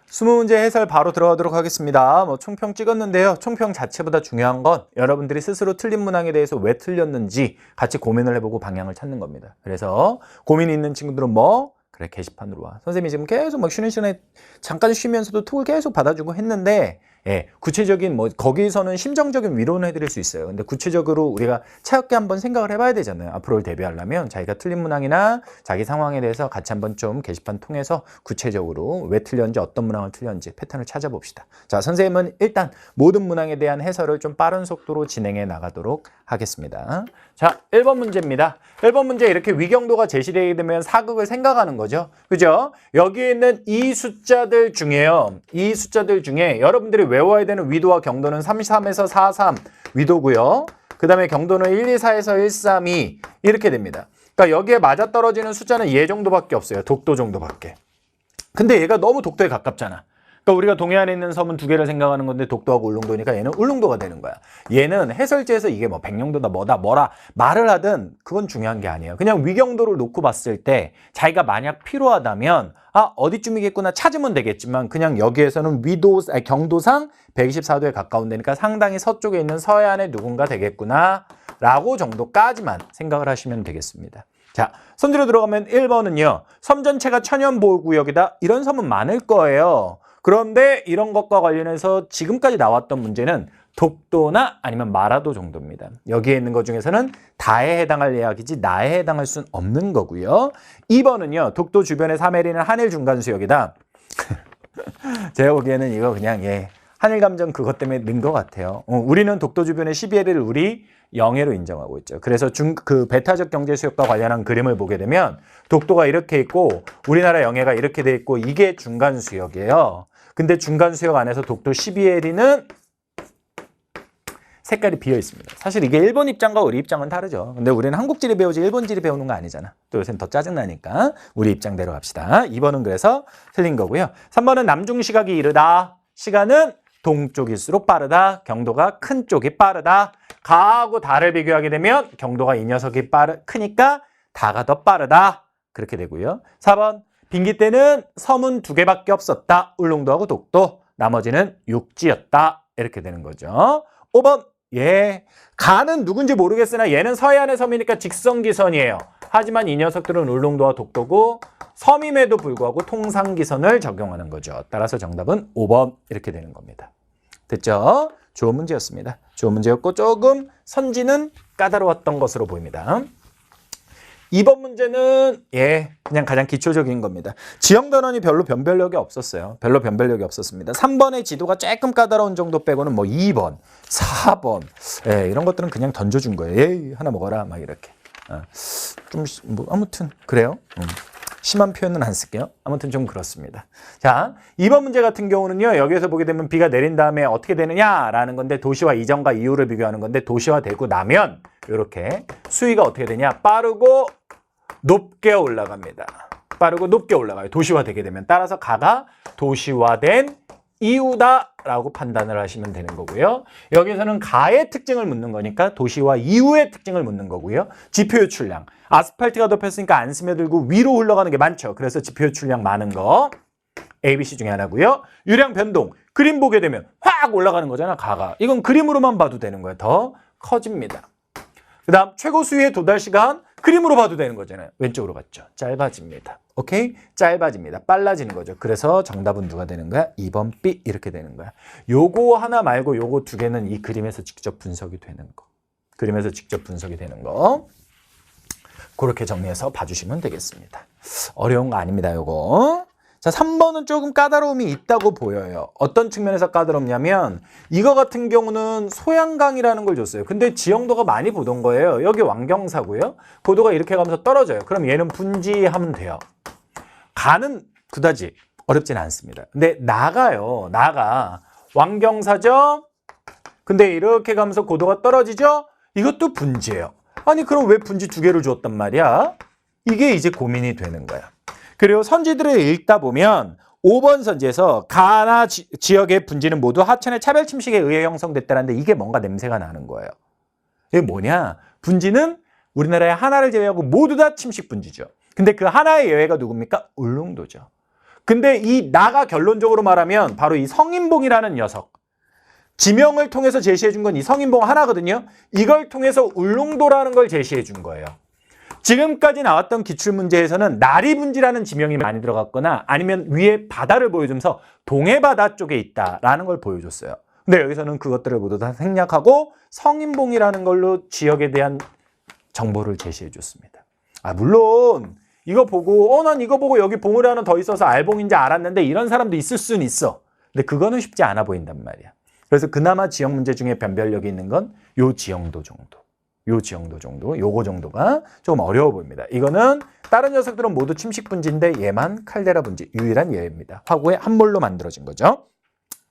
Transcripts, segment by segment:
20문제 해설 바로 들어가도록 하겠습니다. 총평 찍었는데요. 총평 자체보다 중요한 건 여러분들이 스스로 틀린 문항에 대해서 왜 틀렸는지 같이 고민을 해보고 방향을 찾는 겁니다. 그래서 고민이 있는 친구들은 그래, 게시판으로 와. 선생님이 지금 계속 쉬는 시간에 잠깐 쉬면서도 톡을 계속 받아주고 했는데, 구체적인 거기서는 심정적인 위로는 해드릴 수 있어요. 근데 구체적으로 우리가 차갑게 한번 생각을 해봐야 되잖아요. 앞으로를 대비하려면 자기가 틀린 문항이나 자기 상황에 대해서 같이 한번 좀 게시판 통해서 구체적으로 왜 틀렸는지, 어떤 문항을 틀렸는지 패턴을 찾아봅시다. 자, 선생님은 일단 모든 문항에 대한 해설을 좀 빠른 속도로 진행해 나가도록 하겠습니다. 자, 1번 문제입니다. 1번 문제 이렇게 위경도가 제시되게 되면 사극을 생각하는 거죠. 그죠? 여기에 있는 이 숫자들 중에요. 이 숫자들 중에 여러분들이 외워야 되는 위도와 경도는 33에서 43 위도고요. 그 다음에 경도는 124에서 132 이렇게 됩니다. 그러니까 여기에 맞아떨어지는 숫자는 얘 정도밖에 없어요. 독도 정도밖에. 근데 얘가 너무 독도에 가깝잖아. 그러니까 우리가 동해안에 있는 섬은 두 개를 생각하는 건데 독도하고 울릉도니까 얘는 울릉도가 되는 거야. 얘는 해설지에서 이게 백령도다 뭐라 말을 하든 그건 중요한 게 아니에요. 그냥 위경도를 놓고 봤을 때 자기가 만약 필요하다면 어디쯤이겠구나 찾으면 되겠지만 그냥 여기에서는 경도상 124도에 가까운 데니까 상당히 서쪽에 있는 서해안에 누군가 되겠구나 라고 정도까지만 생각을 하시면 되겠습니다. 자, 선지로 들어가면 1번은요. 섬 전체가 천연보호구역이다. 이런 섬은 많을 거예요. 그런데 이런 것과 관련해서 지금까지 나왔던 문제는 독도나 아니면 마라도 정도입니다. 여기에 있는 것 중에서는 다에 해당할 이야기지 나에 해당할 수는 없는 거고요. 2번은요. 독도 주변에 3L이는 한일 중간수역이다. 제가 보기에는 이거 그냥 한일 감정 그것 때문에 는 것 같아요. 우리는 독도 주변의 12L을 우리 영해로 인정하고 있죠. 그래서 배타적 경제수역과 관련한 그림을 보게 되면 독도가 이렇게 있고 우리나라 영해가 이렇게 돼 있고 이게 중간수역이에요. 근데 중간수역 안에서 독도 12L은 색깔이 비어 있습니다. 사실 이게 일본 입장과 우리 입장은 다르죠. 근데 우리는 한국지리 배우지 일본지리 배우는 거 아니잖아. 또 요새는 더 짜증나니까 우리 입장대로 갑시다. 2번은 그래서 틀린 거고요. 3번은 남중시각이 이르다. 시간은 동쪽일수록 빠르다. 경도가 큰 쪽이 빠르다. 가하고 다를 비교하게 되면 경도가 이 녀석이 크니까 다가 더 빠르다. 그렇게 되고요. 4번 빙기 때는 섬은 2개밖에 없었다. 울릉도하고 독도. 나머지는 육지였다. 이렇게 되는 거죠. 5번 가는 누군지 모르겠으나 얘는 서해안의 섬이니까 직선기선이에요. 하지만 이 녀석들은 울릉도와 독도고 섬임에도 불구하고 통상기선을 적용하는 거죠. 따라서 정답은 5번 이렇게 되는 겁니다. 됐죠? 좋은 문제였습니다. 좋은 문제였고 조금 선지는 까다로웠던 것으로 보입니다. 2번 문제는 그냥 가장 기초적인 겁니다. 지형 단원이 별로 변별력이 없었어요. 별로 변별력이 없었습니다. 3번의 지도가 조금 까다로운 정도 빼고는 2번, 4번 이런 것들은 그냥 던져준 거예요. 하나 먹어라 막 이렇게. 좀 아무튼 그래요. 심한 표현은 안 쓸게요. 아무튼 좀 그렇습니다. 자, 2번 문제 같은 경우는요. 여기에서 보게 되면 비가 내린 다음에 어떻게 되느냐라는 건데 도시화 이전과 이후를 비교하는 건데 도시화되고 나면 이렇게 수위가 어떻게 되냐? 빠르고 높게 올라갑니다. 빠르고 높게 올라가요. 도시화되게 되면. 따라서 가가 도시화된 이후다라고 판단을 하시면 되는 거고요. 여기서는 가의 특징을 묻는 거니까 도시화 이후의 특징을 묻는 거고요. 지표 유출량. 아스팔트가 덮였으니까 안 스며들고 위로 흘러가는 게 많죠. 그래서 지표 유출량 많은 거. ABC 중에 하나고요. 유량 변동. 그림 보게 되면 확 올라가는 거잖아. 가가. 이건 그림으로만 봐도 되는 거예요. 더 커집니다. 그 다음 최고 수위의 도달 시간. 그림으로 봐도 되는 거잖아요. 왼쪽으로 갔죠. 짧아집니다. 오케이? 짧아집니다. 빨라지는 거죠. 그래서 정답은 누가 되는 거야? 2번 B 이렇게 되는 거야. 요거 하나 말고 요거 두 개는 이 그림에서 직접 분석이 되는 거. 그림에서 직접 분석이 되는 거. 그렇게 정리해서 봐주시면 되겠습니다. 어려운 거 아닙니다. 요거. 자, 3번은 조금 까다로움이 있다고 보여요. 어떤 측면에서 까다롭냐면 이거 같은 경우는 소양강이라는 걸 줬어요. 근데 지형도가 많이 보던 거예요. 여기 왕경사고요. 고도가 이렇게 가면서 떨어져요. 그럼 얘는 분지하면 돼요. 가는 그다지 어렵진 않습니다. 근데 나가 왕경사죠. 근데 이렇게 가면서 고도가 떨어지죠. 이것도 분지예요. 아니 그럼 왜 분지 두 개를 주었단 말이야? 이게 이제 고민이 되는 거야. 그리고 선지들을 읽다 보면 5번 선지에서 가나 지역의 분지는 모두 하천의 차별 침식에 의해 형성됐다는데 이게 뭔가 냄새가 나는 거예요. 이게 뭐냐? 분지는 우리나라의 하나를 제외하고 모두 다 침식 분지죠. 근데 그 하나의 예외가 누굽니까? 울릉도죠. 근데 이 나가 결론적으로 말하면 바로 이 성인봉이라는 녀석. 지명을 통해서 제시해 준 건 이 성인봉 하나거든요. 이걸 통해서 울릉도라는 걸 제시해 준 거예요. 지금까지 나왔던 기출문제에서는 나리분지라는 지명이 많이 들어갔거나 아니면 위에 바다를 보여주면서 동해바다 쪽에 있다라는 걸 보여줬어요. 근데 여기서는 그것들을 모두 다 생략하고 성인봉이라는 걸로 지역에 대한 정보를 제시해 줬습니다. 물론 이거 보고 난 이거 보고 여기 봉우리 하나 더 있어서 알봉인지 알았는데 이런 사람도 있을 수는 있어. 근데 그거는 쉽지 않아 보인단 말이야. 그래서 그나마 지역 문제 중에 변별력이 있는 건 요 지형도 정도. 요 지형도 정도, 요거 정도가 조금 어려워 보입니다. 이거는 다른 녀석들은 모두 침식분지인데 얘만 칼데라 분지, 유일한 예입니다. 화구의 함몰로 만들어진 거죠.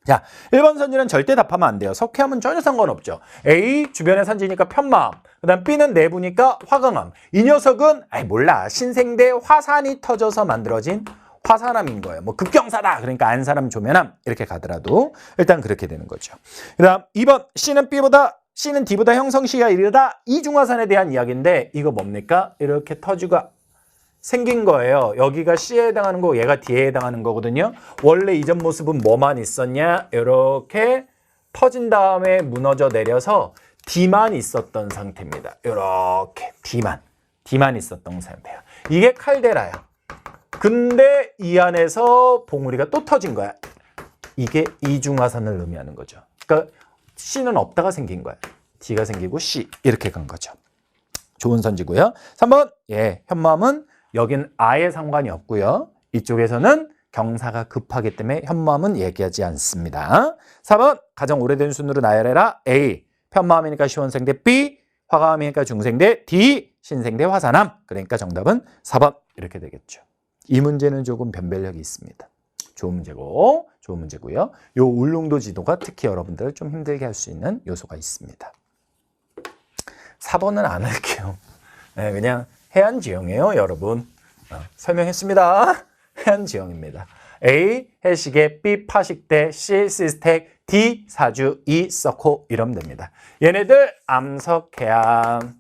자, 1번 선지는 절대 답하면 안 돼요. 석회암은 전혀 상관없죠. A, 주변의 산지니까 편마암. 그 다음 B는 내부니까 화강암. 이 녀석은 몰라. 신생대 화산이 터져서 만들어진 화산암인 거예요. 뭐 급경사다. 그러니까 안사람 조면암 이렇게 가더라도 일단 그렇게 되는 거죠. 그 다음 2번 C는 D보다 형성 시기가 이르다. 이중화산에 대한 이야기인데 이거 뭡니까? 이렇게 터지고 생긴 거예요. 여기가 C에 해당하는 거고 얘가 D에 해당하는 거거든요. 원래 이전 모습은 뭐만 있었냐? 이렇게 터진 다음에 무너져 내려서 D만 있었던 상태입니다. 이렇게 D만 있었던 상태예요. 이게 칼데라예요. 근데 이 안에서 봉우리가 또 터진 거야. 이게 이중화산을 의미하는 거죠. 그러니까 C는 없다가 생긴 거야. D가 생기고 C 이렇게 간 거죠. 좋은 선지고요. 3번 현무암은 여긴 아예 상관이 없고요. 이쪽에서는 경사가 급하기 때문에 현무암은 얘기하지 않습니다. 4번 가장 오래된 순으로 나열해라. A 편마암이니까 시원생대, B 화가암이니까 중생대, D 신생대 화산암. 그러니까 정답은 4번 이렇게 되겠죠. 이 문제는 조금 변별력이 있습니다. 좋은 문제고요. 요 울릉도 지도가 특히 여러분들을 좀 힘들게 할 수 있는 요소가 있습니다. 4번은 안 할게요. 그냥 해안지형이에요, 여러분. 설명했습니다. 해안지형입니다. A, 해시계, B, 파식대, C, 시스텍, D, 사주, E, 서코 이러면 됩니다. 얘네들 암석, 해안,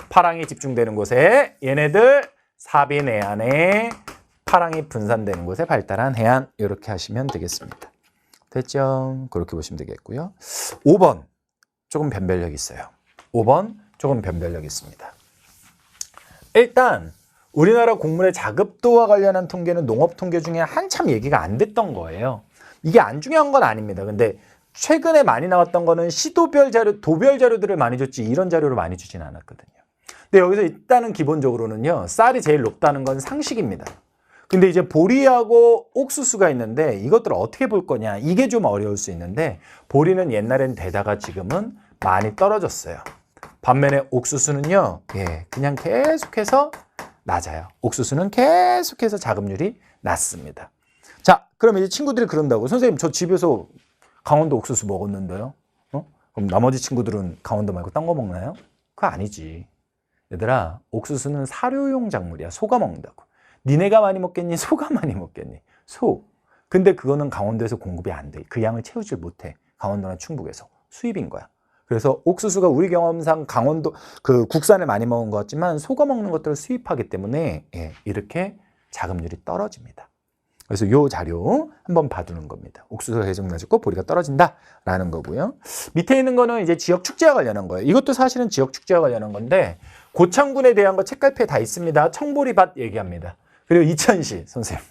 파랑이 집중되는 곳에 얘네들 사비 내안에 파랑이 분산되는 곳에 발달한 해안 이렇게 하시면 되겠습니다. 됐죠? 그렇게 보시면 되겠고요. 5번 조금 변별력이 있어요. 5번 조금 변별력이 있습니다. 일단 우리나라 곡물의 자급도와 관련한 통계는 농업 통계 중에 한참 얘기가 안 됐던 거예요. 이게 안 중요한 건 아닙니다. 근데 최근에 많이 나왔던 거는 시도별 자료, 도별 자료들을 많이 줬지 이런 자료를 많이 주진 않았거든요. 근데 여기서 일단은 기본적으로는요. 쌀이 제일 높다는 건 상식입니다. 근데 이제 보리하고 옥수수가 있는데 이것들을 어떻게 볼 거냐 이게 좀 어려울 수 있는데 보리는 옛날엔 되다가 지금은 많이 떨어졌어요. 반면에 옥수수는요 그냥 계속해서 낮아요. 옥수수는 계속해서 자급률이 낮습니다. 자, 그럼 이제 친구들이 그런다고 선생님 저 집에서 강원도 옥수수 먹었는데요. 그럼 나머지 친구들은 강원도 말고 딴 거 먹나요? 그거 아니지. 얘들아 옥수수는 사료용 작물이야. 소가 먹는다고. 니네가 많이 먹겠니? 소가 많이 먹겠니? 소. 근데 그거는 강원도에서 공급이 안 돼. 그 양을 채우질 못해. 강원도나 충북에서. 수입인 거야. 그래서 옥수수가 우리 경험상 강원도 그 국산을 많이 먹은 것 같지만 소가 먹는 것들을 수입하기 때문에 이렇게 자급률이 떨어집니다. 그래서 이 자료 한번 봐두는 겁니다. 옥수수가 계속 낮고 보리가 떨어진다라는 거고요. 밑에 있는 거는 이제 지역 축제와 관련한 거예요. 이것도 사실은 지역 축제와 관련한 건데 고창군에 대한 거 책갈피에 다 있습니다. 청보리밭 얘기합니다. 그리고 이천시 선생님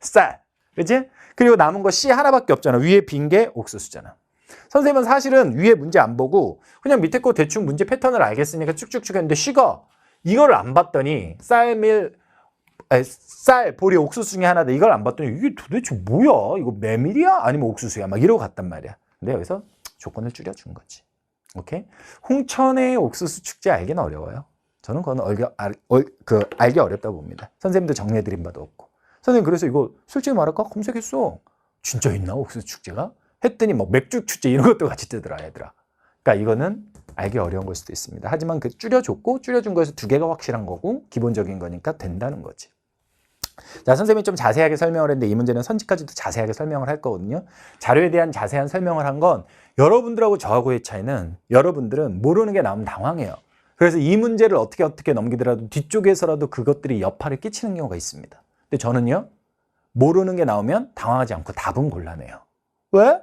쌀, 그치? 그리고 남은 거 씨 하나밖에 없잖아. 위에 빈 게 옥수수잖아. 선생님은 사실은 위에 문제 안 보고 그냥 밑에 거 대충 문제 패턴을 알겠으니까 쭉쭉쭉 했는데 씨가 이걸 안 봤더니 쌀, 보리, 옥수수 중에 하나다. 이걸 안 봤더니 이게 도대체 뭐야? 이거 메밀이야? 아니면 옥수수야? 막 이러고 갔단 말이야. 근데 여기서 조건을 줄여준 거지. 오케이? 홍천의 옥수수 축제 알기는 어려워요. 저는 그건 알기 어렵다고 봅니다. 선생님도 정리해드린 바도 없고. 선생님 그래서 이거 솔직히 말할까? 검색했어. 진짜 있나 옥수수 축제가? 했더니 뭐 맥주 축제 이런 것도 같이 뜨더라 얘들아. 그러니까 이거는 알기 어려운 걸 수도 있습니다. 하지만 그 줄여줬고 줄여준 거에서 두 개가 확실한 거고 기본적인 거니까 된다는 거지. 자, 선생님이 좀 자세하게 설명을 했는데 이 문제는 선지까지도 자세하게 설명을 할 거거든요. 자료에 대한 자세한 설명을 한 건 여러분들하고 저하고의 차이는 여러분들은 모르는 게 나오면 당황해요. 그래서 이 문제를 어떻게 넘기더라도 뒤쪽에서라도 그것들이 여파를 끼치는 경우가 있습니다. 근데 저는요. 모르는 게 나오면 당황하지 않고 답은 골라내요. 왜?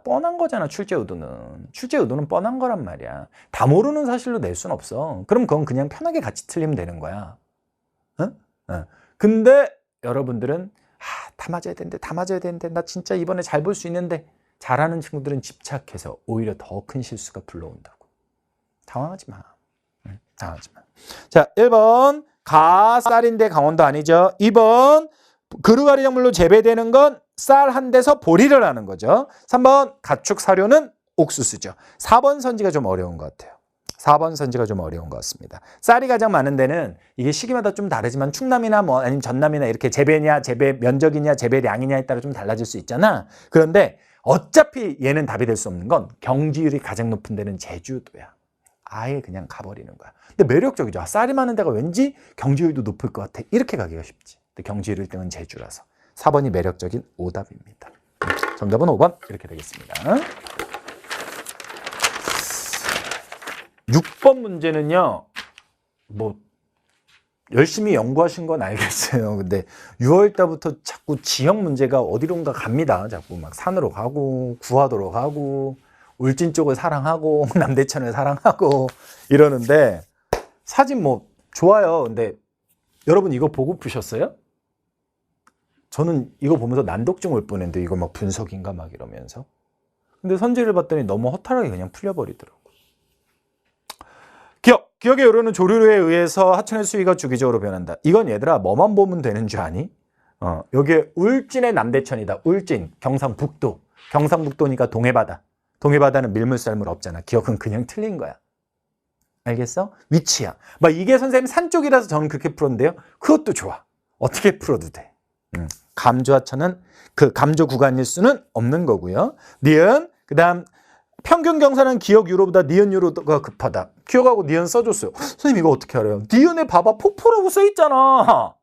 뻔한 거잖아, 출제 의도는. 출제 의도는 뻔한 거란 말이야. 다 모르는 사실로 낼 순 없어. 그럼 그건 그냥 편하게 같이 틀리면 되는 거야. 응? 근데 여러분들은 다 맞아야 되는데 나 진짜 이번에 잘 볼 수 있는데 잘하는 친구들은 집착해서 오히려 더 큰 실수가 불러온다고. 당황하지 마. 당황하지 마. 자, 1번 쌀인데 강원도 아니죠. 2번 그루가리 작물로 재배되는 건 쌀 한 대서 보리를 하는 거죠. 3번 가축 사료는 옥수수죠. 4번 선지가 좀 어려운 것 같아요. 4번 선지가 좀 어려운 것 같습니다. 쌀이 가장 많은 데는 이게 시기마다 좀 다르지만 충남이나 뭐 아니면 전남이나 이렇게 재배냐, 재배 면적이냐, 재배량이냐에 따라 좀 달라질 수 있잖아. 그런데 어차피 얘는 답이 될 수 없는 건 경지율이 가장 높은 데는 제주도야. 아예 그냥 가버리는 거야. 근데 매력적이죠. 쌀이 많은 데가 왠지 경지율도 높을 것 같아. 이렇게 가기가 쉽지. 근데 경지율 1등은 제주라서. 4번이 매력적인 오답입니다. 정답은 5번 이렇게 되겠습니다. 6번 문제는요. 뭐 열심히 연구하신 건 알겠어요. 근데 6월 달부터 자꾸 지역 문제가 어디론가 갑니다. 자꾸 막 산으로 가고 구하도로 가고 울진 쪽을 사랑하고 남대천을 사랑하고 이러는데 사진 뭐 좋아요. 근데 여러분 이거 보고 푸셨어요? 저는 이거 보면서 난독증 올 뻔했는데 이거 막 분석인가 막 이러면서. 근데 선지를 봤더니 너무 허탈하게 그냥 풀려버리더라고. 기억의 요로는 조류에 의해서 하천의 수위가 주기적으로 변한다. 이건 얘들아 뭐만 보면 되는 줄 아니? 여기에 울진의 남대천이다. 울진, 경상북도. 경상북도니까 동해바다. 동해바다는 밀물썰물 없잖아. 기억은 그냥 틀린 거야. 알겠어? 위치야. 막 이게 선생님 산 쪽이라서 저는 그렇게 풀었는데요. 그것도 좋아. 어떻게 풀어도 돼. 감조하천은 그 감조 구간일 수는 없는 거고요. 니은, 그 다음 평균 경사는 기억 유로보다 니은 유로가 급하다. 기억하고 니은 써줬어요. 선생님 이거 어떻게 알아요? 니은에 봐봐. 폭포라고 써있잖아.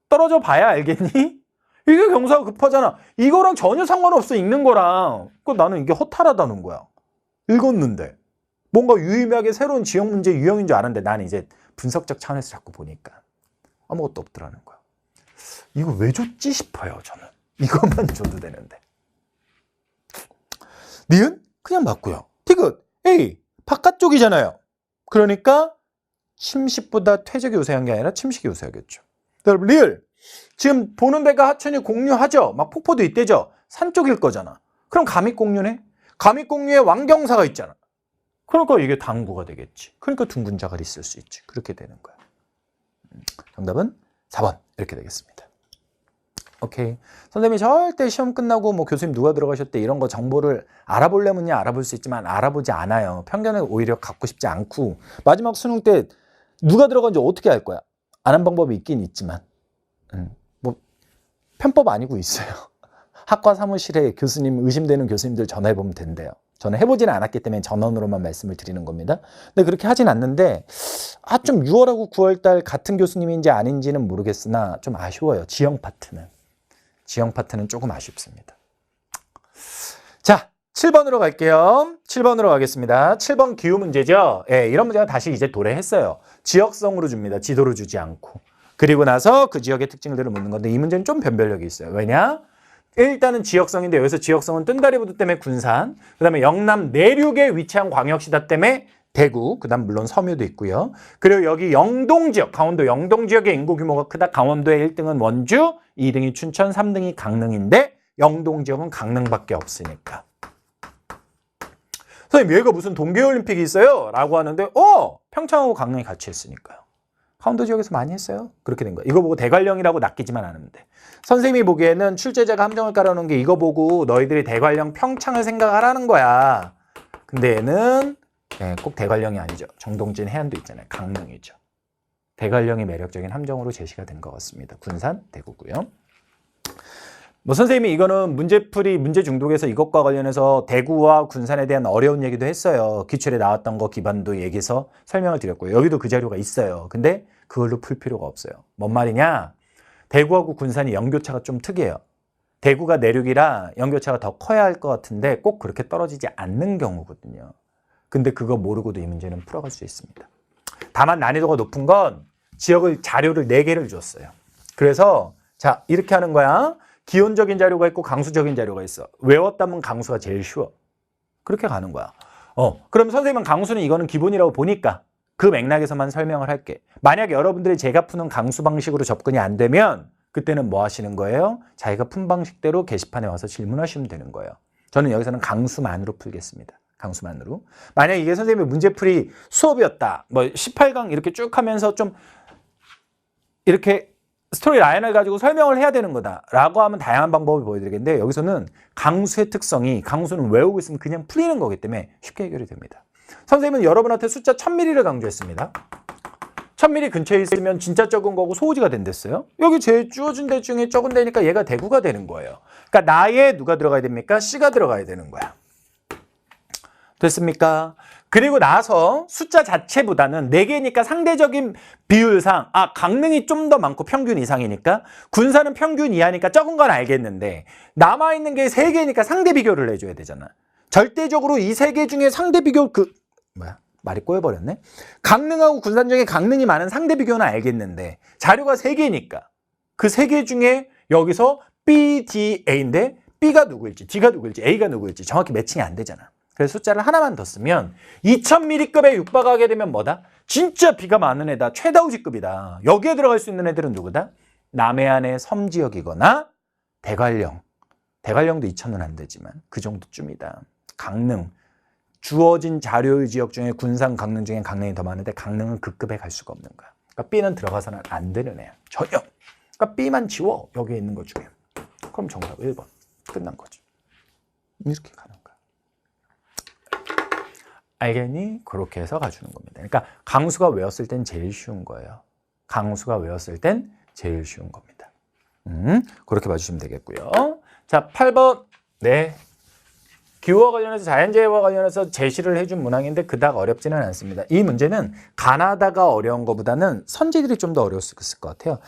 떨어져 봐야 알겠니? 이게 경사가 급하잖아. 이거랑 전혀 상관없어. 읽는 거랑. 나는 이게 허탈하다는 거야. 읽었는데. 뭔가 유의미하게 새로운 지역 문제 유형인 줄 아는데 나는 이제 분석적 차원에서 자꾸 보니까 아무것도 없더라는 거야. 이거 왜 줬지 싶어요. 저는. 이것만 줘도 되는데. 니은? 그냥 맞고요. 티귿. A. 바깥쪽이잖아요. 그러니까 침식보다 퇴적이 우세한 게 아니라 침식이 우세하겠죠. 여러분 리을. 지금 보는 데가 하천이 공유하죠. 막 폭포도 있대죠. 산 쪽일 거잖아. 그럼 감익공유네. 감익공유에 왕경사가 있잖아. 그러니까 이게 당구가 되겠지. 그러니까 둥근 자갈이 있을 수 있지. 그렇게 되는 거야. 정답은 4번 이렇게 되겠습니다. 오케이. 선생님이 절대 시험 끝나고 뭐 교수님 누가 들어가셨대 이런 거 정보를 알아보려면요 알아볼 수 있지만 알아보지 않아요. 편견을 오히려 갖고 싶지 않고 마지막 수능 때 누가 들어간지 어떻게 알 거야? 아는 방법이 있긴 있지만 뭐 편법 아니고 있어요. 학과 사무실에 교수님 의심되는 교수님들 전화해보면 된대요. 저는 해보지는 않았기 때문에 전원으로만 말씀을 드리는 겁니다. 근데 그렇게 하진 않는데 좀 6월하고 9월달 같은 교수님인지 아닌지는 모르겠으나 좀 아쉬워요. 지형 파트는. 지형 파트는 조금 아쉽습니다. 자, 7번으로 갈게요. 7번으로 가겠습니다. 7번 기후 문제죠. 예, 이런 문제가 다시 이제 도래했어요. 지역성으로 줍니다. 지도로 주지 않고. 그리고 나서 그 지역의 특징들을 묻는 건데 이 문제는 좀 변별력이 있어요. 왜냐? 일단은 지역성인데 여기서 지역성은 뜬다리부두 때문에 군산, 그 다음에 영남 내륙에 위치한 광역시다 때문에 대구, 그 다음 물론 섬유도 있고요. 그리고 여기 영동 지역, 강원도 영동 지역의 인구 규모가 크다. 강원도의 1등은 원주, 2등이 춘천, 3등이 강릉인데 영동 지역은 강릉밖에 없으니까. 선생님 얘가 무슨 동계올림픽이 있어요? 라고 하는데 평창하고 강릉이 같이 했으니까요. 강원도 지역에서 많이 했어요. 그렇게 된 거예요. 이거 보고 대관령이라고 낚이지만 않으면 돼. 선생님이 보기에는 출제자가 함정을 깔아놓은 게 이거 보고 너희들이 대관령 평창을 생각하라는 거야. 근데 얘는 꼭 대관령이 아니죠. 정동진 해안도 있잖아요. 강릉이죠. 대관령이 매력적인 함정으로 제시가 된 것 같습니다. 군산, 대구고요. 뭐 선생님이 이거는 문제풀이, 문제 중독에서 이것과 관련해서 대구와 군산에 대한 어려운 얘기도 했어요. 기출에 나왔던 거 기반도 얘기해서 설명을 드렸고요. 여기도 그 자료가 있어요. 근데 그걸로 풀 필요가 없어요. 뭔 말이냐? 대구하고 군산이 연교차가 좀 특이해요. 대구가 내륙이라 연교차가 더 커야 할 것 같은데 꼭 그렇게 떨어지지 않는 경우거든요. 근데 그거 모르고도 이 문제는 풀어갈 수 있습니다. 다만 난이도가 높은 건 지역을 자료를 4개를 줬어요. 그래서 자, 이렇게 하는 거야. 기본적인 자료가 있고 강수적인 자료가 있어. 외웠다면 강수가 제일 쉬워. 그렇게 가는 거야. 그럼 선생님은 강수는 이거는 기본이라고 보니까 그 맥락에서만 설명을 할게. 만약 여러분들이 제가 푸는 강수 방식으로 접근이 안 되면 그때는 뭐 하시는 거예요? 자기가 푼 방식대로 게시판에 와서 질문하시면 되는 거예요. 저는 여기서는 강수만으로 풀겠습니다. 강수만으로. 만약 이게 선생님의 문제풀이 수업이었다. 뭐 18강 이렇게 쭉 하면서 좀 이렇게 스토리 라인을 가지고 설명을 해야 되는 거다라고 하면 다양한 방법을 보여드리겠는데 여기서는 강수의 특성이 강수는 외우고 있으면 그냥 풀리는 거기 때문에 쉽게 해결이 됩니다. 선생님은 여러분한테 숫자 1000ml를 강조했습니다. 1000ml 근처에 있으면 진짜 적은 거고 소우지가 된댔어요. 여기 제일 주어진 데 중에 적은 데니까 얘가 대구가 되는 거예요. 그러니까 나에 누가 들어가야 됩니까? C가 들어가야 되는 거야. 됐습니까? 그리고 나서 숫자 자체보다는 4개니까 상대적인 비율상 강능이 좀 더 많고 평균 이상이니까 군사는 평균 이하니까 적은 건 알겠는데 남아있는 게 3개니까 상대 비교를 해줘야 되잖아. 절대적으로 이 3개 중에 상대 비교 말이 꼬여버렸네. 강능하고 군산 중에 강능이 많은 상대 비교는 알겠는데 자료가 3개니까 그 3개 중에 여기서 B, D, A인데 B가 누구일지 D가 누구일지 A가 누구일지 정확히 매칭이 안 되잖아. 그래서 숫자를 하나만 더 쓰면 2000ml급에 육박하게 되면 뭐다? 진짜 비가 많은 애다. 최다우지급이다. 여기에 들어갈 수 있는 애들은 누구다? 남해안의 섬지역이거나 대관령. 대관령도 2000은 안 되지만 그 정도쯤이다. 강릉. 주어진 자료의 지역 중에 군산, 강릉 중에 강릉이 더 많은데 강릉은 그 급에 갈 수가 없는 거야. 그러니까 B는 들어가서는 안 되는 애야. 전혀. 그러니까 B만 지워. 여기에 있는 것 중에. 그럼 정답 1번. 끝난 거지. 이렇게 가는 거야. 알겠니? 그렇게 해서 가주는 겁니다. 그러니까 강수가 외웠을 땐 제일 쉬운 거예요. 강수가 외웠을 땐 제일 쉬운 겁니다. 그렇게 봐주시면 되겠고요. 자, 8번. 네. 기후와 관련해서 자연재해와 관련해서 제시를 해준 문항인데 그닥 어렵지는 않습니다. 이 문제는 가나다가 어려운 것보다는 선지들이 좀 더 어려웠을 것 같아요.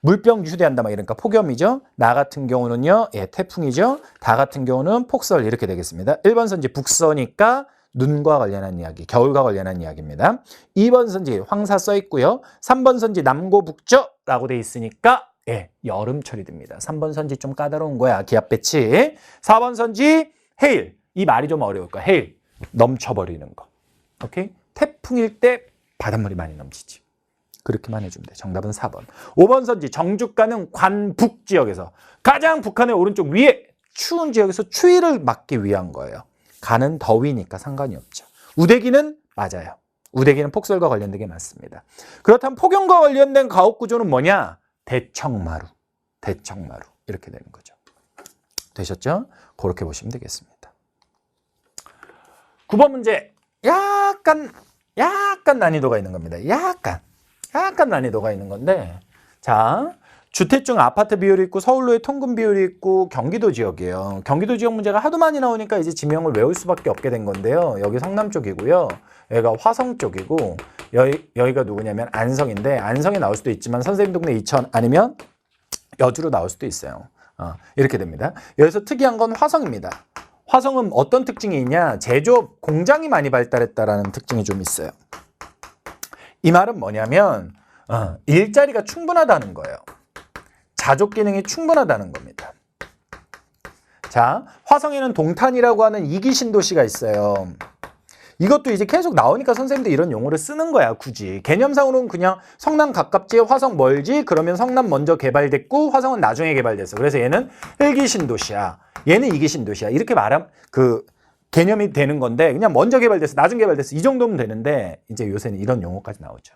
물병 휴대한다 막 이러니까 폭염이죠. 나 같은 경우는요. 태풍이죠. 다 같은 경우는 폭설 이렇게 되겠습니다. 1번 선지 북서니까 눈과 관련한 이야기, 겨울과 관련한 이야기입니다. 2번 선지 황사 써 있고요. 3번 선지 남고 북저라고 돼 있으니까 여름철이 됩니다. 3번 선지 좀 까다로운 거야. 기압 배치. 4번 선지 해일. 이 말이 좀 어려울 거야. 해일. 넘쳐버리는 거. 오케이? 태풍일 때 바닷물이 많이 넘치지. 그렇게만 해주면 돼. 정답은 4번. 5번 선지 정주가는 관북 지역에서 가장 북한의 오른쪽 위에 추운 지역에서 추위를 막기 위한 거예요. 가는 더위니까 상관이 없죠. 우대기는 맞아요. 우대기는 폭설과 관련된 게 맞습니다. 그렇다면 폭염과 관련된 가옥 구조는 뭐냐? 대청마루. 대청마루. 이렇게 되는 거죠. 되셨죠? 그렇게 보시면 되겠습니다. 9번 문제. 약간 난이도가 있는 겁니다. 약간 난이도가 있는 건데 자, 주택중 아파트 비율이 있고 서울로의 통근 비율이 있고 경기도 지역이에요. 경기도 지역 문제가 하도 많이 나오니까 이제 지명을 외울 수밖에 없게 된 건데요. 여기 성남 쪽이고요. 여기가 화성 쪽이고 여기가 누구냐면 안성인데 안성이 나올 수도 있지만 선생님 동네 이천 아니면 여주로 나올 수도 있어요. 이렇게 됩니다. 여기서 특이한 건 화성입니다. 화성은 어떤 특징이 있냐? 제조업 공장이 많이 발달했다라는 특징이 좀 있어요. 이 말은 뭐냐면 일자리가 충분하다는 거예요. 자족 기능이 충분하다는 겁니다. 자, 화성에는 동탄이라고 하는 이기 신도시가 있어요. 이것도 이제 계속 나오니까 선생님도 이런 용어를 쓰는 거야, 굳이. 개념상으로는 그냥 성남 가깝지, 화성 멀지, 그러면 성남 먼저 개발됐고, 화성은 나중에 개발됐어. 그래서 얘는 1기 신도시야. 얘는 2기 신도시야. 이렇게 말하면 개념이 되는 건데, 그냥 먼저 개발됐어, 나중 개발됐어. 이 정도면 되는데, 이제 요새는 이런 용어까지 나오죠.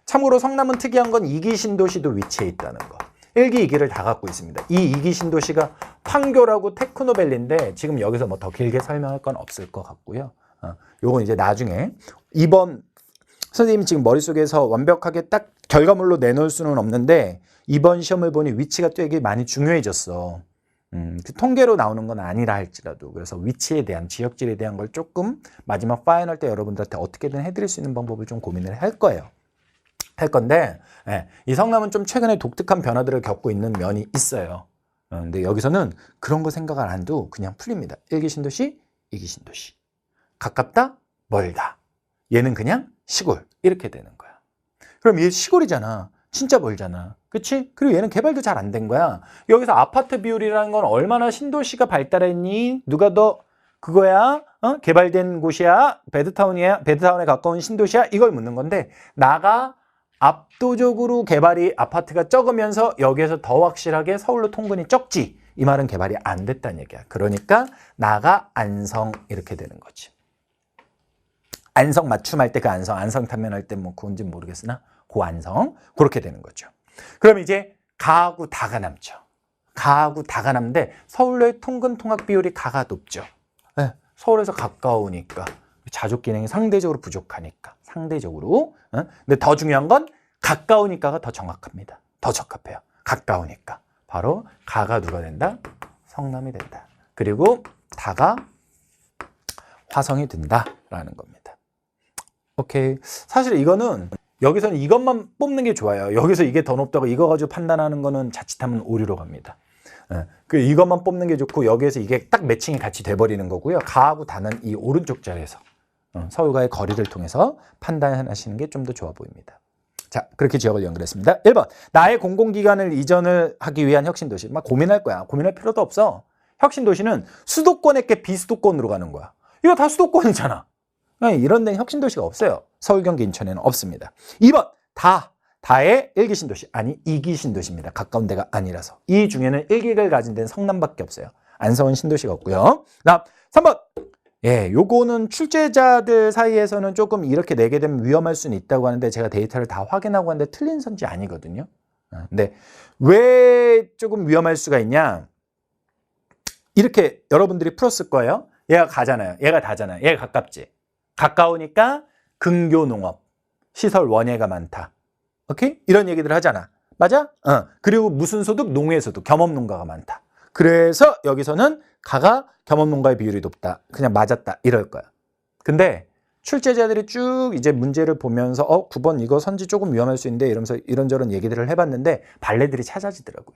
참고로 성남은 특이한 건 2기 신도시도 위치해 있다는 거. 1기, 2기를 다 갖고 있습니다. 이 2기 신도시가 판교라고 테크노밸리인데 지금 여기서 뭐 더 길게 설명할 건 없을 것 같고요. 요건 이제 나중에 2번 선생님이 지금 머릿속에서 완벽하게 딱 결과물로 내놓을 수는 없는데 이번 시험을 보니 위치가 되게 많이 중요해졌어. 그 통계로 나오는 건 아니라 할지라도 그래서 위치에 대한 지역질에 대한 걸 조금 마지막 파이널 때 여러분들한테 어떻게든 해드릴 수 있는 방법을 좀 고민을 할 거예요. 할 건데 이 성남은 좀 최근에 독특한 변화들을 겪고 있는 면이 있어요. 근데 여기서는 그런 거 생각을 안 해도 그냥 풀립니다. 1기 신도시, 2기 신도시. 가깝다, 멀다. 얘는 그냥 시골. 이렇게 되는 거야. 그럼 얘 시골이잖아. 진짜 멀잖아. 그치? 그리고 얘는 개발도 잘 안 된 거야. 여기서 아파트 비율이라는 건 얼마나 신도시가 발달했니? 누가 더 그거야? 개발된 곳이야? 베드타운이야? 베드타운에 가까운 신도시야? 이걸 묻는 건데 나가 압도적으로 개발이 아파트가 적으면서 여기에서 더 확실하게 서울로 통근이 적지. 이 말은 개발이 안 됐다는 얘기야. 그러니까 나가 안성 이렇게 되는 거지. 안성 맞춤할 때 그 안성 탄면할 때 뭐 그건지 모르겠으나 그 안성 그렇게 되는 거죠. 그럼 이제 가하고 다가 남죠. 가하고 다가 남는데 서울로의 통근 통학 비율이 가가 높죠. 네, 서울에서 가까우니까 자족 기능이 상대적으로 부족하니까 상대적으로. 근데 더 중요한 건 가까우니까가 더 정확합니다. 더 적합해요. 가까우니까 바로 가가 누가 된다? 성남이 된다. 그리고 다가 화성이 된다라는 겁니다. 오케이. 사실 이거는 여기서는 이것만 뽑는 게 좋아요. 여기서 이게 더 높다고 이거 가지고 판단하는 거는 자칫하면 오류로 갑니다. 그 이것만 뽑는 게 좋고 여기에서 이게 딱 매칭이 같이 돼버리는 거고요. 가하고 다는 이 오른쪽 자리에서 서울과의 거리를 통해서 판단하시는 게 좀 더 좋아 보입니다. 자, 그렇게 지역을 연결했습니다. 1번, 나의 공공기관을 이전을 하기 위한 혁신도시. 막 고민할 거야. 고민할 필요도 없어. 혁신도시는 수도권에게 비수도권으로 가는 거야. 이거 다 수도권이잖아. 이런 데는 혁신도시가 없어요. 서울, 경기, 인천에는 없습니다. 2번, 다의 1기 신도시. 아니, 2기 신도시입니다. 가까운 데가 아니라서. 이 중에는 1기를 가진 데는 성남밖에 없어요. 안성은 신도시가 없고요. 다음, 3번. 예, 요거는 출제자들 사이에서는 조금 이렇게 내게 되면 위험할 수는 있다고 하는데 제가 데이터를 다 확인하고 하는데 틀린 선지 아니거든요. 근데 왜 조금 위험할 수가 있냐? 이렇게 여러분들이 풀었을 거예요. 얘가 가잖아요. 얘가 다잖아요. 얘가 가깝지. 가까우니까 근교농업, 시설 원예가 많다. 오케이? 이런 얘기들 하잖아. 맞아? 그리고 무슨 소득? 농해소득, 겸업농가가 많다. 그래서 여기서는 가가 겸업농가의 비율이 높다. 그냥 맞았다. 이럴 거야. 근데 출제자들이 쭉 이제 문제를 보면서 9번 이거 선지 조금 위험할 수 있는데 이러면서 이런저런 얘기들을 해봤는데 발레들이 찾아지더라고요.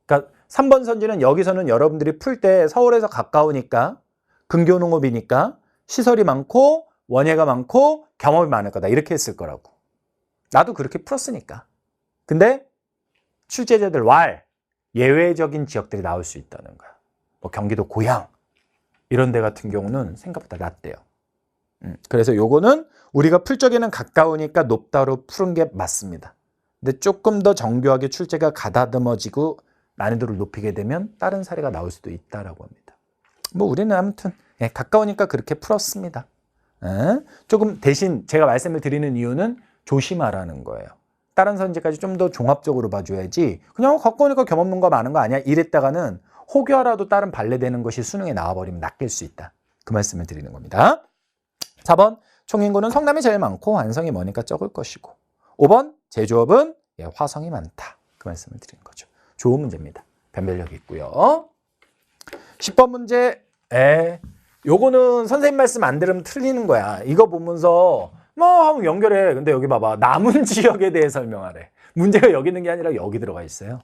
그러니까 3번 선지는 여기서는 여러분들이 풀 때 서울에서 가까우니까 근교농업이니까 시설이 많고 원예가 많고 겸업이 많을 거다. 이렇게 했을 거라고. 나도 그렇게 풀었으니까. 근데 출제자들 예외적인 지역들이 나올 수 있다는 거야. 뭐 경기도 고양 이런 데 같은 경우는 생각보다 낮대요. 그래서 요거는 우리가 풀 적에는 가까우니까 높다로 푸는 게 맞습니다. 근데 조금 더 정교하게 출제가 가다듬어지고 난이도를 높이게 되면 다른 사례가 나올 수도 있다라고 합니다. 뭐 우리는 아무튼 가까우니까 그렇게 풀었습니다. 조금 대신 제가 말씀을 드리는 이유는 조심하라는 거예요. 다른 선지까지 좀 더 종합적으로 봐줘야지 그냥 가까우니까 겸업농가 많은 거 아니야? 이랬다가는 혹여라도 다른 발레되는 것이 수능에 나와버리면 낚일 수 있다. 그 말씀을 드리는 겁니다. 4번 총인구는 성남이 제일 많고 안성이 머니까 적을 것이고 5번 제조업은 화성이 많다. 그 말씀을 드리는 거죠. 좋은 문제입니다. 변별력이 있고요. 10번 문제 요거는 선생님 말씀 안 들으면 틀리는 거야. 이거 보면서 뭐 연결해. 근데 여기 봐봐. 남은 지역에 대해 설명하래. 문제가 여기 있는 게 아니라 여기 들어가 있어요.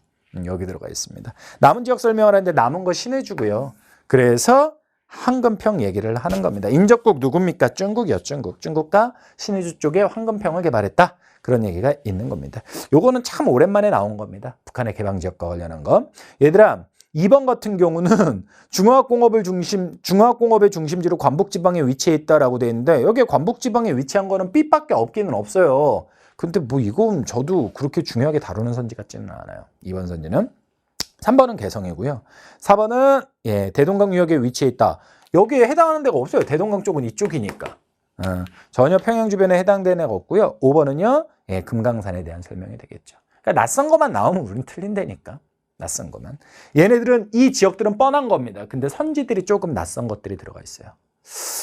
여기 들어가 있습니다. 남은 지역 설명을 하는데 남은 거 신해주고요. 그래서 황금평 얘기를 하는 겁니다. 인접국 누굽니까? 중국이요. 중국과 신해주 쪽에 황금평을 개발했다. 그런 얘기가 있는 겁니다. 요거는 참 오랜만에 나온 겁니다. 북한의 개방지역과 관련한 거. 얘들아 2번 같은 경우는 중화학공업의 중심지로 관북지방에 위치해 있다라고 돼 있는데 여기에 관북지방에 위치한 거는 B밖에 없기는 없어요. 근데 뭐 이건 저도 그렇게 중요하게 다루는 선지 같지는 않아요. 2번 선지는. 3번은 개성이고요. 4번은 대동강 유역에 위치해 있다. 여기에 해당하는 데가 없어요. 대동강 쪽은 이쪽이니까. 전혀 평양 주변에 해당되는 데가 없고요. 5번은요. 금강산에 대한 설명이 되겠죠. 그러니까 낯선 것만 나오면 우리는 틀린다니까. 낯선 것만. 얘네들은 이 지역들은 뻔한 겁니다. 근데 선지들이 조금 낯선 것들이 들어가 있어요.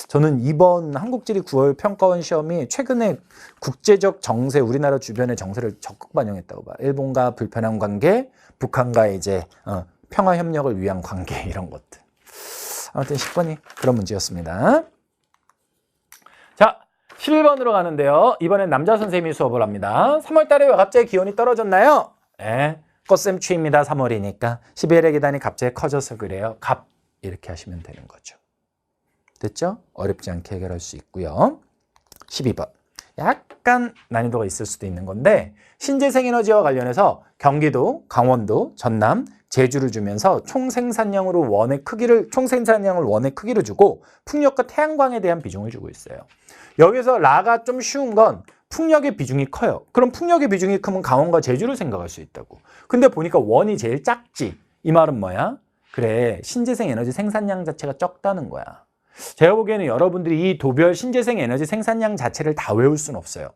저는 이번 한국지리 9월 평가원 시험이 최근에 국제적 정세, 우리나라 주변의 정세를 적극 반영했다고 봐. 일본과 불편한 관계, 북한과 이제 평화 협력을 위한 관계 이런 것들. 아무튼 10번이 그런 문제였습니다. 자, 11번으로 가는데요. 이번엔 남자 선생님이 수업을 합니다. 3월 달에 왜 갑자기 기온이 떨어졌나요? 꽃샘 추입니다. 3월이니까 12월의 계단이 갑자기 커져서 그래요. 갑 이렇게 하시면 되는 거죠. 됐죠? 어렵지 않게 해결할 수 있고요. 12번. 약간 난이도가 있을 수도 있는 건데 신재생에너지와 관련해서 경기도, 강원도, 전남, 제주를 주면서 총생산량을 원의 크기로 주고 풍력과 태양광에 대한 비중을 주고 있어요. 여기서 라가 좀 쉬운 건 풍력의 비중이 커요. 그럼 풍력의 비중이 크면 강원과 제주를 생각할 수 있다고. 근데 보니까 원이 제일 작지. 이 말은 뭐야? 그래, 신재생 에너지 생산량 자체가 적다는 거야. 제가 보기에는 여러분들이 이 도별 신재생 에너지 생산량 자체를 다 외울 수는 없어요.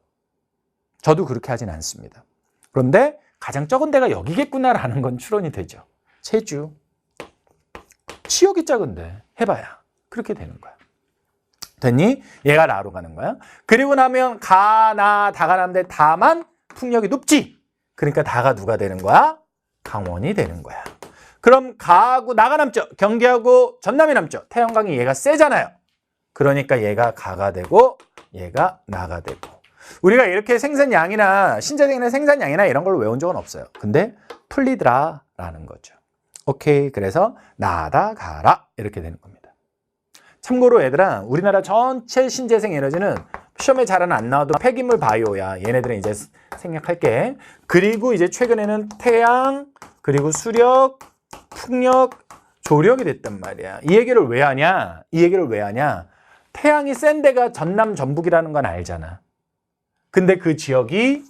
저도 그렇게 하진 않습니다. 그런데 가장 적은 데가 여기겠구나라는 건 추론이 되죠. 제주. 지역이 작은데 해봐야 그렇게 되는 거야. 됐니? 얘가 라로 가는 거야. 그리고 나면 가, 나, 다가 나는데 다만 풍력이 높지. 그러니까 다가 누가 되는 거야? 강원이 되는 거야. 그럼 가하고 나가 남죠. 경기하고 전남이 남죠. 태양광이 얘가 세잖아요. 그러니까 얘가 가가 되고 얘가 나가 되고. 우리가 이렇게 생산량이나 신재생의 생산량이나 이런 걸로 외운 적은 없어요. 근데 풀리더라라는 거죠. 오케이. 그래서 나다 가라 이렇게 되는 겁니다. 참고로 얘들아, 우리나라 전체 신재생 에너지는 시험에 잘은 안 나와도 폐기물 바이오야. 얘네들은 이제 생략할게. 그리고 이제 최근에는 태양, 그리고 수력, 풍력, 조력이 됐단 말이야. 이 얘기를 왜 하냐? 태양이 센 데가 전남, 전북이라는 건 알잖아. 근데 그 지역이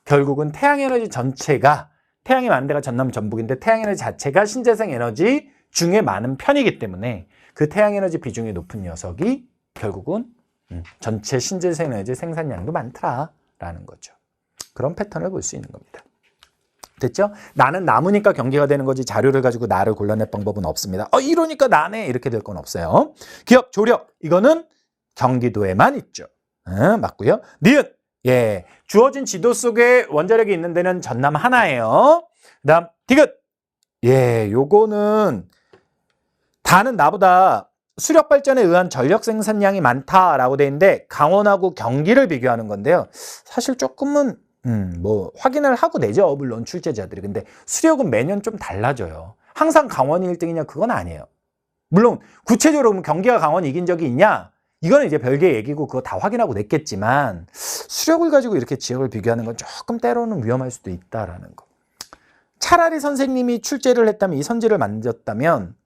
결국은 태양에너지 전체가, 태양이 많은 데가 전남, 전북인데 태양에너지 자체가 신재생 에너지 중에 많은 편이기 때문에 그 태양에너지 비중이 높은 녀석이 결국은 전체 신재생 에너지 생산량도 많더라라는 거죠. 그런 패턴을 볼 수 있는 겁니다. 됐죠? 나는 나무니까 경기가 되는 거지 자료를 가지고 나를 골라낼 방법은 없습니다. 이러니까 나네 이렇게 될 건 없어요. 기업, 조력 이거는 경기도에만 있죠. 맞고요. 니은, 예, 주어진 지도 속에 원자력이 있는 데는 전남 하나예요. 그 다음 디귿, 예, 요거는 다는 나보다 수력 발전에 의한 전력 생산량이 많다라고 돼 있는데 강원하고 경기를 비교하는 건데요. 사실 조금은 뭐 확인을 하고 내죠. 물론 출제자들이. 근데 수력은 매년 좀 달라져요. 항상 강원이 1등이냐 그건 아니에요. 물론 구체적으로 보면 경기가 강원이 이긴 적이 있냐? 이거는 이제 별개의 얘기고 그거 다 확인하고 냈겠지만 수력을 가지고 이렇게 지역을 비교하는 건 조금 때로는 위험할 수도 있다라는 거. 차라리 선생님이 출제를 했다면 이 선지를 만졌다면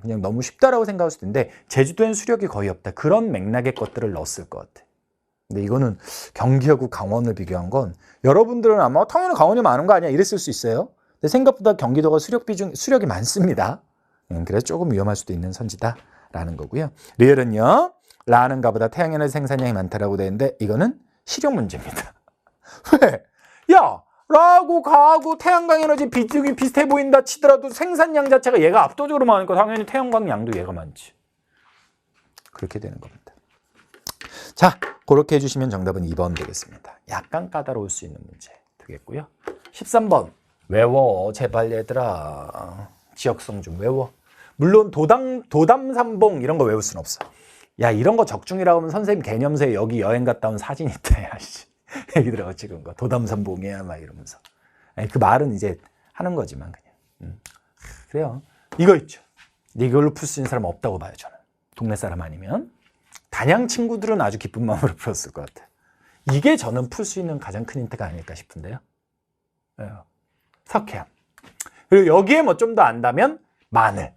그냥 너무 쉽다라고 생각할 수도 있는데 제주도엔 수력이 거의 없다. 그런 맥락의 것들을 넣었을 것 같아. 근데 이거는 경기하고 강원을 비교한 건 여러분들은 아마 당연히 강원이 많은 거 아니야 이랬을 수 있어요. 근데 생각보다 경기도가 수력이 많습니다. 그래서 조금 위험할 수도 있는 선지다라는 거고요. 리얼은요. 라는 가보다 태양에너지 생산량이 많다라고 되는데 이거는 실용 문제입니다. 왜? 야! 라고 가하고 태양광 에너지 비중이 비슷해 보인다 치더라도 생산량 자체가 얘가 압도적으로 많으니까 당연히 태양광 양도 얘가 많지. 그렇게 되는 겁니다. 자, 그렇게 해주시면 정답은 2번 되겠습니다. 약간 까다로울 수 있는 문제 되겠고요. 13번 외워 제발 얘들아. 지역성 좀 외워. 물론 도담삼봉 이런 거 외울 수는 없어. 야 이런 거 적중이라고 하면 선생님 개념서에 여기 여행 갔다 온 사진 있다. 야 씨. 얘기들하고 찍은 거 도담삼봉이야 막 이러면서. 그 말은 이제 하는 거지만 그냥. 그래요. 이거 있죠. 이걸로 풀 수 있는 사람 없다고 봐요 저는. 동네 사람 아니면. 단양 친구들은 아주 기쁜 마음으로 풀었을 것 같아요. 이게 저는 풀 수 있는 가장 큰 힌트가 아닐까 싶은데요. 석회암. 그리고 여기에 뭐 좀 더 안다면 마늘.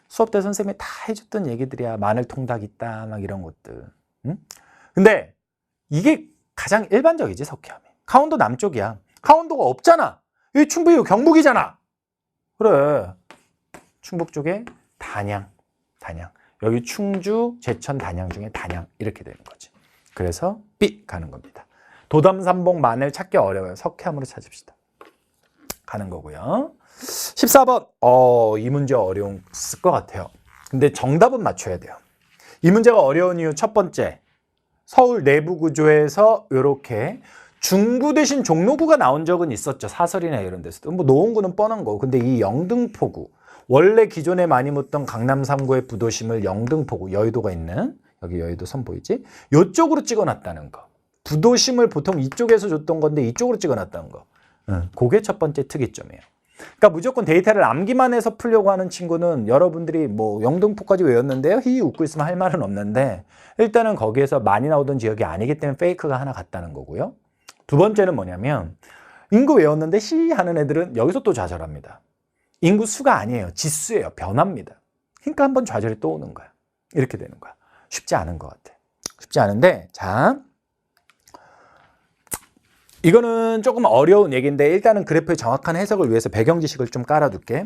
수업 때 선생님이 다 해줬던 얘기들이야. 마늘 통닭 있다 막 이런 것들. 근데 이게 가장 일반적이지 석회암이. 강원도 남쪽이야. 강원도가 없잖아. 여기 충북이 경북이잖아. 그래. 충북 쪽에 단양. 여기 충주, 제천, 단양 중에 단양 이렇게 되는 거지. 그래서 B 가는 겁니다. 도담삼봉 마늘 찾기 어려워요. 석회암으로 찾읍시다. 가는 거고요. 14번. 이 문제 어려웠을 것 같아요. 근데 정답은 맞춰야 돼요. 이 문제가 어려운 이유 첫 번째. 서울 내부 구조에서 이렇게 중구 대신 종로구가 나온 적은 있었죠. 사설이나 이런 데서도. 뭐 노원구는 뻔한 거고. 근데 이 영등포구. 원래 기존에 많이 묻던 강남 3구의 부도심을 영등포구, 여의도가 있는 여기 여의도 선 보이지? 이쪽으로 찍어놨다는 거. 부도심을 보통 이쪽에서 줬던 건데 이쪽으로 찍어놨다는 거. 그게 첫 번째 특이점이에요. 그러니까 무조건 데이터를 암기만 해서 풀려고 하는 친구는 여러분들이 뭐 영등포까지 외웠는데요. 히 웃고 있으면 할 말은 없는데 일단은 거기에서 많이 나오던 지역이 아니기 때문에 페이크가 하나 같다는 거고요. 두 번째는 뭐냐면 인구 외웠는데 시 하는 애들은 여기서 또 좌절합니다. 인구 수가 아니에요. 지수예요. 변화입니다. 그러니까 한번 좌절이 또 오는 거야. 이렇게 되는 거야. 쉽지 않은 것 같아. 쉽지 않은데 자 이거는 조금 어려운 얘기인데 일단은 그래프의 정확한 해석을 위해서 배경 지식을 좀 깔아둘게.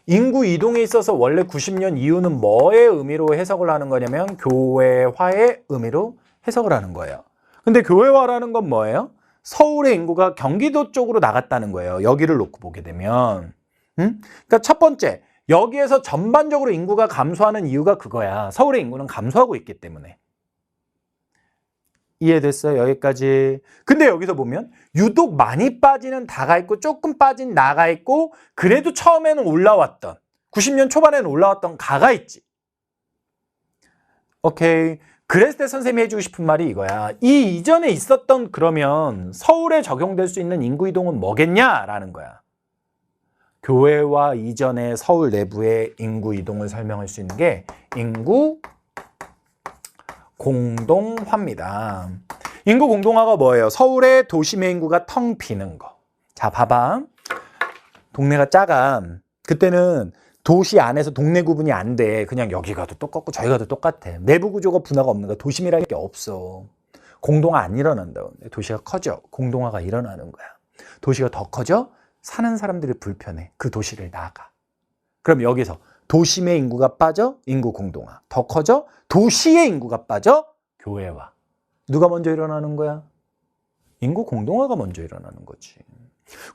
인구 이동에 있어서 원래 90년 이후는 뭐의 의미로 해석을 하는 거냐면 교외화의 의미로 해석을 하는 거예요. 근데 교외화라는 건 뭐예요? 서울의 인구가 경기도 쪽으로 나갔다는 거예요. 여기를 놓고 보게 되면. 그러니까 첫 번째, 여기에서 전반적으로 인구가 감소하는 이유가 그거야. 서울의 인구는 감소하고 있기 때문에. 이해됐어요? 여기까지. 근데 여기서 보면 유독 많이 빠지는 다가 있고 조금 빠진 나가 있고 그래도 처음에는 올라왔던 90년 초반에는 올라왔던 가가 있지. 오케이. 그랬을 때 선생님이 해주고 싶은 말이 이거야. 이 이전에 있었던 그러면 서울에 적용될 수 있는 인구 이동은 뭐겠냐라는 거야. 교외화 이전의 서울 내부의 인구 이동을 설명할 수 있는 게 인구 공동화입니다. 인구 공동화가 뭐예요? 서울의 도심의 인구가 텅 비는 거. 자, 봐봐. 동네가 작아. 그때는 도시 안에서 동네 구분이 안 돼. 그냥 여기 가도 똑같고 저기 가도 똑같아. 내부 구조가 분화가 없는 거야. 도심이라는 게 없어. 공동화 안 일어난다. 도시가 커져. 공동화가 일어나는 거야. 도시가 더 커져? 사는 사람들이 불편해. 그 도시를 나가. 그럼 여기서 도심의 인구가 빠져? 인구 공동화. 더 커져? 도시의 인구가 빠져? 교외화. 누가 먼저 일어나는 거야? 인구 공동화가 먼저 일어나는 거지.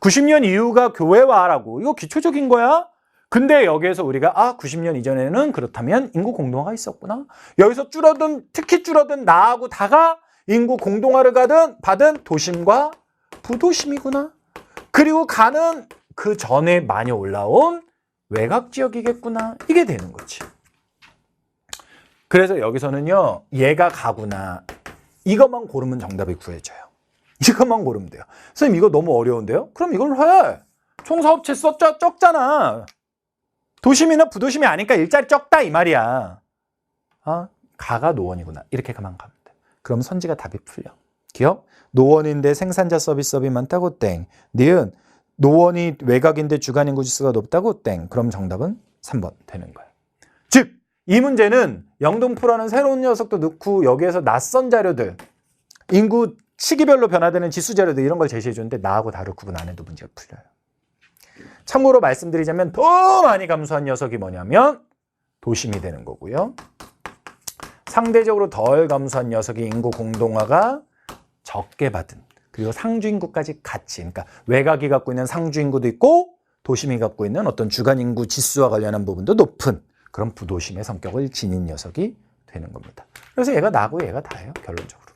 90년 이후가 교외화라고. 이거 기초적인 거야? 근데 여기에서 우리가 90년 이전에는 그렇다면 인구 공동화가 있었구나. 여기서 특히 줄어든 나하고 다가 인구 공동화를 받은 도심과 부도심이구나. 그리고 가는 그 전에 많이 올라온 외곽 지역이겠구나. 이게 되는 거지. 그래서 여기서는요. 얘가 가구나. 이것만 고르면 정답이 구해져요. 이것만 고르면 돼요. 선생님 이거 너무 어려운데요? 그럼 이걸 해. 총사업체 적잖아. 도심이나 부도심이 아니까 일자리 적다 이 말이야. 가가 노원이구나. 이렇게만 가면 돼. 그럼 선지가 답이 풀려. 기억? 노원인데 생산자 서비스업이 많다고 땡. 니은 노원이 외곽인데 주간 인구 지수가 높다고 땡. 그럼 정답은 3번 되는 거야. 즉, 이 문제는 영등포라는 새로운 녀석도 넣고 여기에서 낯선 자료들, 인구 시기별로 변화되는 지수 자료들 이런 걸 제시해 주는데 나하고 다를 구분 안 해도 문제가 풀려요. 참고로 말씀드리자면 더 많이 감소한 녀석이 뭐냐면 도심이 되는 거고요. 상대적으로 덜 감소한 녀석이 인구 공동화가 적게 받은, 그리고 상주인구까지 같이, 그러니까 외곽이 갖고 있는 상주인구도 있고 도심이 갖고 있는 어떤 주간인구 지수와 관련한 부분도 높은 그런 부도심의 성격을 지닌 녀석이 되는 겁니다. 그래서 얘가 나고 얘가 다예요. 결론적으로.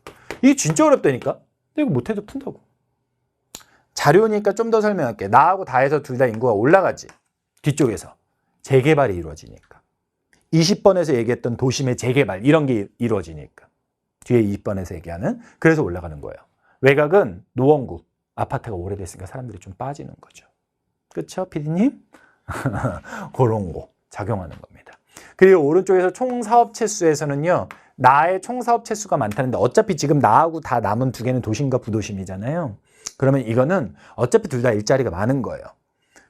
이게 진짜 어렵다니까? 근데 이거 못해도 푼다고. 자료니까 좀 더 설명할게. 나하고 다해서 둘 다 인구가 올라가지. 뒤쪽에서. 재개발이 이루어지니까. 20번에서 얘기했던 도심의 재개발 이런 게 이루어지니까. 뒤에 20번에서 얘기하는. 그래서 올라가는 거예요. 외곽은 노원구. 아파트가 오래됐으니까 사람들이 좀 빠지는 거죠. 그렇죠, 피디님? 그런 거 작용하는 겁니다. 그리고 오른쪽에서 총 사업체 수에서는요. 나의 총 사업체 수가 많다는데 어차피 지금 나하고 다 남은 두 개는 도심과 부도심이잖아요. 그러면 이거는 어차피 둘 다 일자리가 많은 거예요.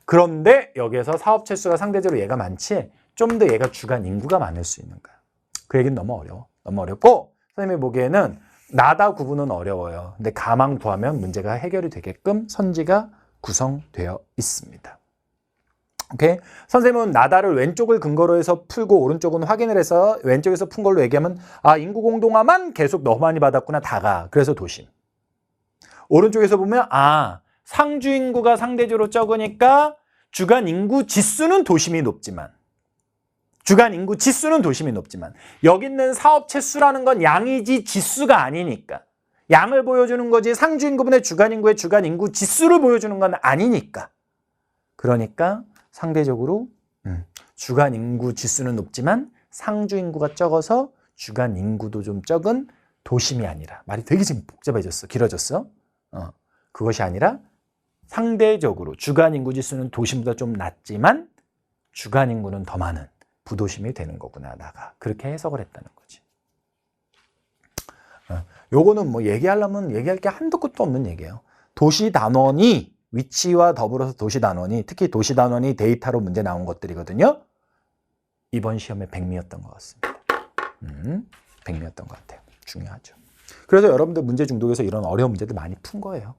그런데 여기에서 사업체 수가 상대적으로 얘가 많지 좀 더 얘가 주간 인구가 많을 수 있는 거야. 그 얘기는 너무 어려워. 너무 어렵고 선생님이 보기에는 나다 구분은 어려워요. 근데 가만 구하면 문제가 해결이 되게끔 선지가 구성되어 있습니다. 오케이? 선생님은 나다를 왼쪽을 근거로 해서 풀고 오른쪽은 확인을 해서 왼쪽에서 푼 걸로 얘기하면 인구 공동화만 계속 너무 많이 받았구나 다가. 그래서 도심. 오른쪽에서 보면 상주 인구가 상대적으로 적으니까 주간 인구 지수는 도심이 높지만 여기 있는 사업체 수라는 건 양이지 지수가 아니니까 양을 보여주는 거지 상주 인구분의 주간 인구의 주간 인구 지수를 보여주는 건 아니니까 그러니까 상대적으로 주간 인구 지수는 높지만 상주 인구가 적어서 주간 인구도 좀 적은 도심이 아니라 말이 되게 지금 복잡해졌어. 길어졌어. 그것이 아니라 상대적으로 주간 인구 지수는 도심보다 좀 낮지만 주간 인구는 더 많은 부도심이 되는 거구나. 나가 그렇게 해석을 했다는 거지. 요거는 뭐 얘기하려면 얘기할 게 한도 끝도 없는 얘기예요. 도시 단원이 위치와 더불어서 도시 단원이 특히 도시 단원이 데이터로 문제 나온 것들이거든요. 이번 시험에 백미였던 것 같습니다. 백미였던 것 같아요. 중요하죠. 그래서 여러분들 문제 중독에서 이런 어려운 문제들 많이 푼 거예요.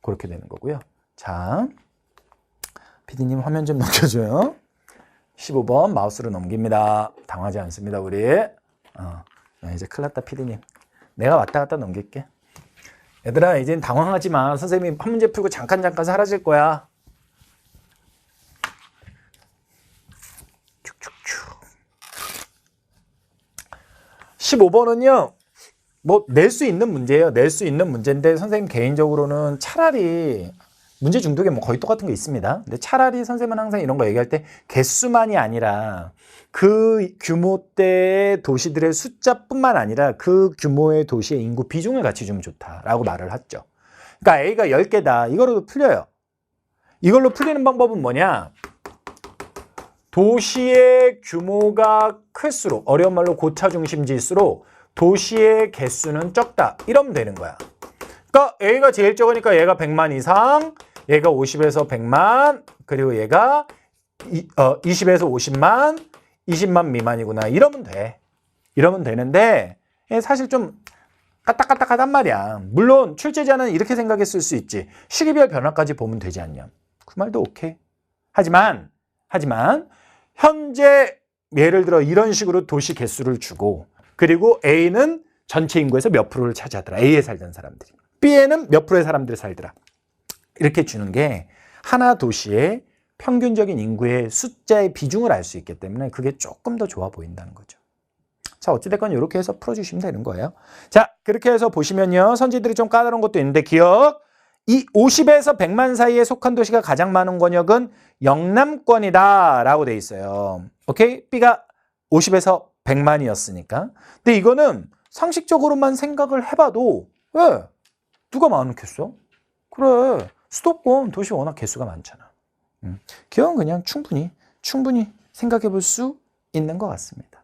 그렇게 되는 거고요. 자, PD님 화면 좀 넘겨줘요. 15번 마우스로 넘깁니다. 당하지 않습니다, 우리. 이제 큰일 났다, PD님. 내가 왔다 갔다 넘길게. 얘들아, 이젠 당황하지 마. 선생님이 한 문제 풀고 잠깐 사라질 거야. 15번은요. 뭐 낼 수 있는 문제예요. 낼 수 있는 문제인데 선생님 개인적으로는 차라리 문제 중독에 뭐 거의 똑같은 게 있습니다. 근데 차라리 선생님은 항상 이런 거 얘기할 때 개수만이 아니라 그 규모대의 도시들의 숫자뿐만 아니라 그 규모의 도시의 인구 비중을 같이 주면 좋다라고 말을 했죠. 그러니까 A가 10개다. 이거로도 풀려요. 이걸로 풀리는 방법은 뭐냐? 도시의 규모가 클수록, 어려운 말로 고차 중심 지수로 도시의 개수는 적다. 이러면 되는 거야. 그러니까 A가 제일 적으니까 얘가 100만 이상, 얘가 50에서 100만, 그리고 얘가 20에서 50만, 20만 미만이구나. 이러면 돼. 이러면 되는데 사실 좀 까딱까딱하단 말이야. 물론 출제자는 이렇게 생각했을 수 있지. 시기별 변화까지 보면 되지 않냐. 그 말도 오케이. 하지만 현재 예를 들어 이런 식으로 도시 개수를 주고 그리고 A는 전체 인구에서 몇 프로를 차지하더라. A에 살던 사람들이. B에는 몇 프로의 사람들이 살더라. 이렇게 주는 게 하나 도시의 평균적인 인구의 숫자의 비중을 알 수 있기 때문에 그게 조금 더 좋아 보인다는 거죠. 자, 어찌됐건 이렇게 해서 풀어주시면 되는 거예요. 자, 그렇게 해서 보시면요. 선지들이 좀 까다로운 것도 있는데 기억! 이 50에서 100만 사이에 속한 도시가 가장 많은 권역은 영남권이다 라고 돼 있어요. 오케이? B가 50에서 100만이었으니까. 근데 이거는 상식적으로만 생각을 해봐도 왜? 누가 많겠어? 그래. 수도권 도시 워낙 개수가 많잖아. 기억은 그냥 충분히 생각해 볼 수 있는 것 같습니다.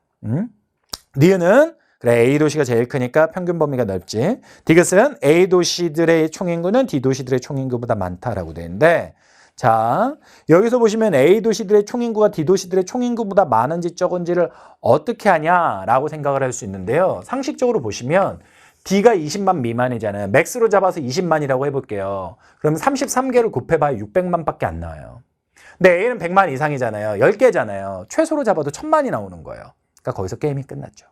니은은 그래 A 도시가 제일 크니까 평균 범위가 넓지. 디귿은 A 도시들의 총인구는 D 도시들의 총인구보다 많다라고 되는데 자 여기서 보시면 A 도시들의 총인구가 D 도시들의 총인구보다 많은지 적은지를 어떻게 하냐라고 생각을 할 수 있는데요. 상식적으로 보시면 D가 20만 미만이잖아요. 맥스로 잡아서 20만이라고 해볼게요. 그럼 33개를 곱해봐야 600만 밖에 안 나와요. 근데 A는 100만 이상이잖아요. 10개잖아요. 최소로 잡아도 1000만이 나오는 거예요. 그러니까 거기서 게임이 끝났죠.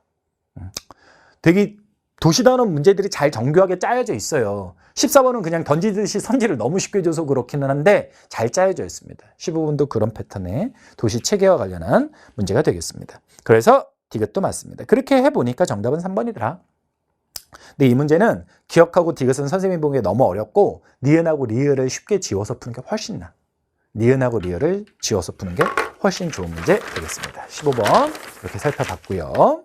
되게 도시단원 문제들이 잘 정교하게 짜여져 있어요. 14번은 그냥 던지듯이 선지를 너무 쉽게 줘서 그렇기는 한데 잘 짜여져 있습니다. 15번도 그런 패턴의 도시 체계와 관련한 문제가 되겠습니다. 그래서 디귿도 맞습니다. 그렇게 해보니까 정답은 3번이더라. 근데 이 문제는 기억하고 디귿은 선생님이 보기에 너무 어렵고 니은하고 리을을 쉽게 지워서 푸는 게 훨씬 나아. 니은하고 리을을 지워서 푸는 게 훨씬 좋은 문제 되겠습니다. 15번 이렇게 살펴봤고요.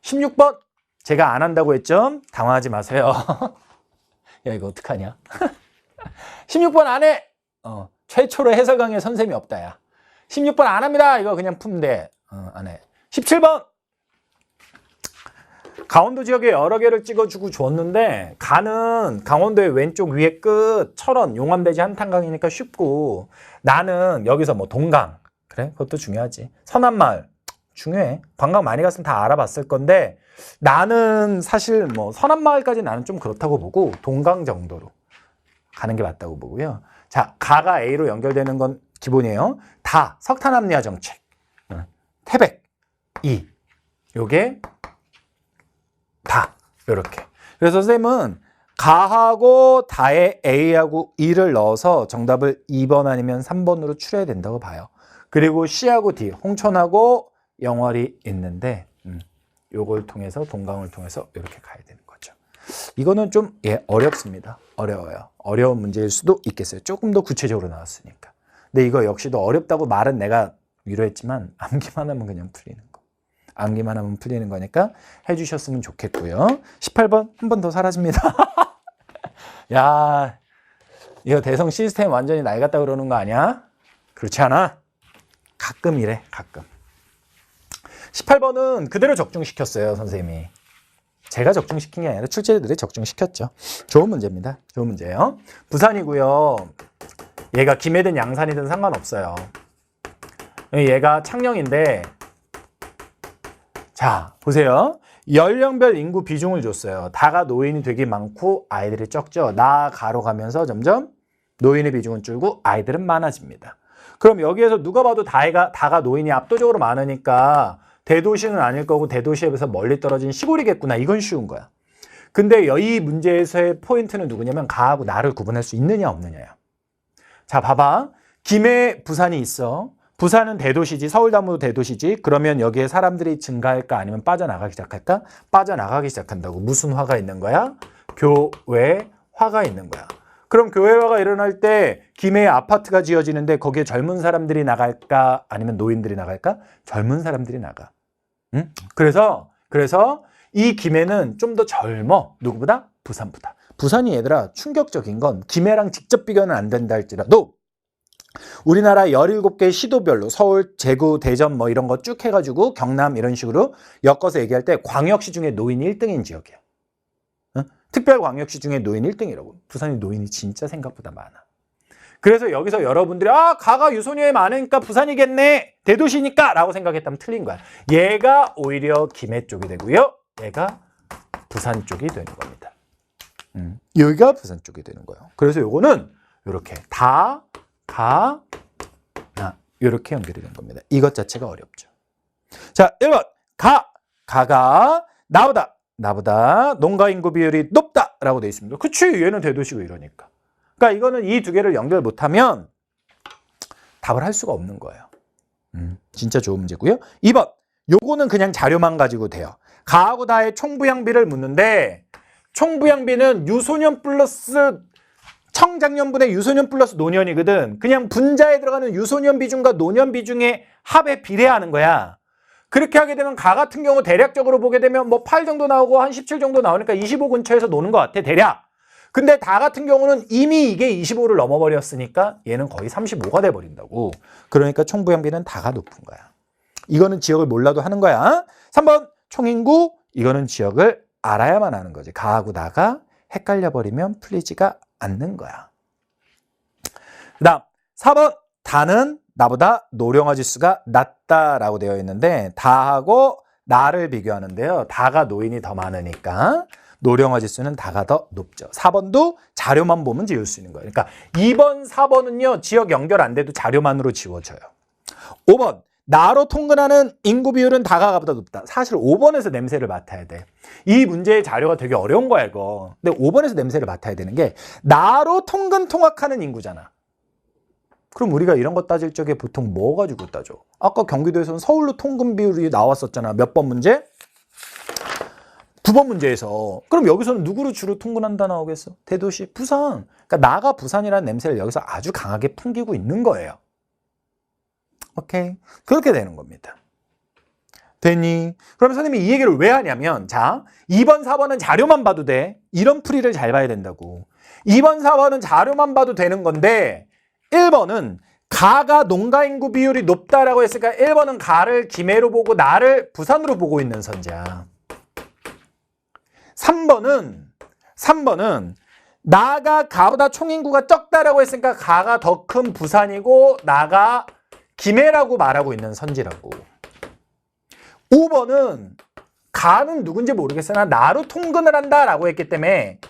16번 제가 안 한다고 했죠? 당황하지 마세요. 야 이거 어떡하냐? 16번 안 해! 최초로 해설 강의 선생님이 없다 야. 16번 안 합니다. 이거 그냥 푸면 돼. 안 해. 17번 강원도 지역에 여러 개를 찍어주고 줬는데 가는 강원도의 왼쪽 위에 끝 철원 용암대지 한탄강이니까 쉽고 나는 여기서 뭐 동강 그래 그것도 중요하지 서남마을 중요해 관광 많이 갔으면 다 알아봤을 건데 나는 사실 뭐 서남마을까지 나는 좀 그렇다고 보고 동강 정도로 가는 게 맞다고 보고요. 자 가가 A로 연결되는 건 기본이에요. 다 석탄합리화 정책 태백 이 요게 다 이렇게. 그래서 선생님은 가하고 다에 A하고 E를 넣어서 정답을 2번 아니면 3번으로 추려야 된다고 봐요. 그리고 C하고 D, 홍천하고 영월이 있는데 요걸 통해서 동강을 통해서 이렇게 가야 되는 거죠. 이거는 좀 어렵습니다. 어려워요. 어려운 문제일 수도 있겠어요. 조금 더 구체적으로 나왔으니까. 근데 이거 역시도 어렵다고 말은 내가 위로했지만 암기만 하면 그냥 풀리는 거. 암기만 하면 풀리는 거니까 해주셨으면 좋겠고요. 18번 한 번 더 사라집니다. 야 이거 대성 시스템 완전히 낡았다 그러는 거 아니야? 그렇지 않아? 가끔 이래, 가끔. 18번은 그대로 적중시켰어요, 선생님이. 제가 적중시킨 게 아니라 출제들이 적중시켰죠. 좋은 문제입니다. 좋은 문제예요. 부산이고요. 얘가 김해든 양산이든 상관없어요. 얘가 창녕인데, 자, 보세요. 연령별 인구 비중을 줬어요. 다가 노인이 되게 많고 아이들이 적죠. 나아가로 가면서 점점 노인의 비중은 줄고 아이들은 많아집니다. 그럼 여기에서 누가 봐도 다가 노인이 압도적으로 많으니까 대도시는 아닐 거고 대도시에 비해서 멀리 떨어진 시골이겠구나. 이건 쉬운 거야. 근데 이 문제에서의 포인트는 누구냐면 가하고 나를 구분할 수 있느냐 없느냐야. 자, 봐봐. 김해, 부산이 있어. 부산은 대도시지, 서울담도 대도시지. 그러면 여기에 사람들이 증가할까 아니면 빠져나가기 시작할까? 빠져나가기 시작한다고. 무슨 화가 있는 거야? 교외화가 있는 거야. 그럼 교외화가 일어날 때 김해에 아파트가 지어지는데 거기에 젊은 사람들이 나갈까 아니면 노인들이 나갈까? 젊은 사람들이 나가. 응? 그래서 이 김해는 좀 더 젊어. 누구보다? 부산보다. 부산이 얘들아 충격적인 건 김해랑 직접 비교는 안 된다 할지라도 우리나라 17개 시도별로 서울, 제구, 대전 뭐 이런 거 쭉 해가지고 경남 이런 식으로 엮어서 얘기할 때 광역시 중에 노인이 1등인 지역이야. 응? 특별광역시 중에 노인 1등이라고. 부산이 노인이 진짜 생각보다 많아. 그래서 여기서 여러분들이 가가 유소년이 많으니까 부산이겠네. 대도시니까 라고 생각했다면 틀린 거야. 얘가 오히려 김해 쪽이 되고요. 얘가 부산 쪽이 되는 겁니다. 여기가 부산 쪽이 되는 거예요. 그래서 요거는 이렇게 이렇게 연결이 된 겁니다. 이것 자체가 어렵죠. 자, 1번. 가가 나보다 농가 인구 비율이 높다라고 되어 있습니다. 그치, 얘는 대도시고 이러니까. 그러니까 이거는 이 두 개를 연결 못하면 답을 할 수가 없는 거예요. 진짜 좋은 문제고요. 2번. 요거는 그냥 자료만 가지고 돼요. 가하고 다의 총부양비를 묻는데 총부양비는 유소년 플러스 청장년분의 유소년 플러스 노년이거든. 그냥 분자에 들어가는 유소년 비중과 노년 비중의 합에 비례하는 거야. 그렇게 하게 되면 가 같은 경우 대략적으로 보게 되면 뭐 8 정도 나오고 한 17 정도 나오니까 25 근처에서 노는 것 같아, 대략. 근데 다 같은 경우는 이미 이게 25를 넘어버렸으니까 얘는 거의 35가 돼버린다고. 그러니까 총부양비는 다가 높은 거야. 이거는 지역을 몰라도 하는 거야. 3번 총인구, 이거는 지역을 알아야만 하는 거지. 가하고 나가 헷갈려버리면 풀리지가 않는 거야. 그 다음 4번 다는 나보다 노령화 지수가 낮다라고 되어 있는데 다하고 나를 비교하는데요. 다가 노인이 더 많으니까 노령화 지수는 다가 더 높죠. 4번도 자료만 보면 지울 수 있는 거예요. 그러니까 2번, 4번은요. 지역 연결 안 돼도 자료만으로 지워져요. 5번 나로 통근하는 인구 비율은 다가보다 높다. 사실 5번에서 냄새를 맡아야 돼. 이 문제의 자료가 되게 어려운 거야, 이거. 근데 5번에서 냄새를 맡아야 되는 게 나로 통근 통학하는 인구잖아. 그럼 우리가 이런 거 따질 적에 보통 뭐 가지고 따져? 아까 경기도에서는 서울로 통근 비율이 나왔었잖아. 몇 번 문제? 9번 문제에서. 그럼 여기서는 누구로 주로 통근한다 나오겠어? 대도시, 부산. 그러니까 나가 부산이라는 냄새를 여기서 아주 강하게 풍기고 있는 거예요. 오케이. 그렇게 되는 겁니다. 됐니? 그럼 선생님이 이 얘기를 왜 하냐면, 자, 2번, 4번은 자료만 봐도 돼. 이런 풀이를 잘 봐야 된다고. 2번, 4번은 자료만 봐도 되는 건데, 1번은 가가 농가 인구 비율이 높다라고 했으니까 1번은 가를 김해로 보고 나를 부산으로 보고 있는 선지야. 3번은 나가 가보다 총인구가 적다라고 했으니까 가가 더 큰 부산이고 나가 김해라고 말하고 있는 선지라고. 5번은 가는 누군지 모르겠으나 나로 통근을 한다라고 했기 때문에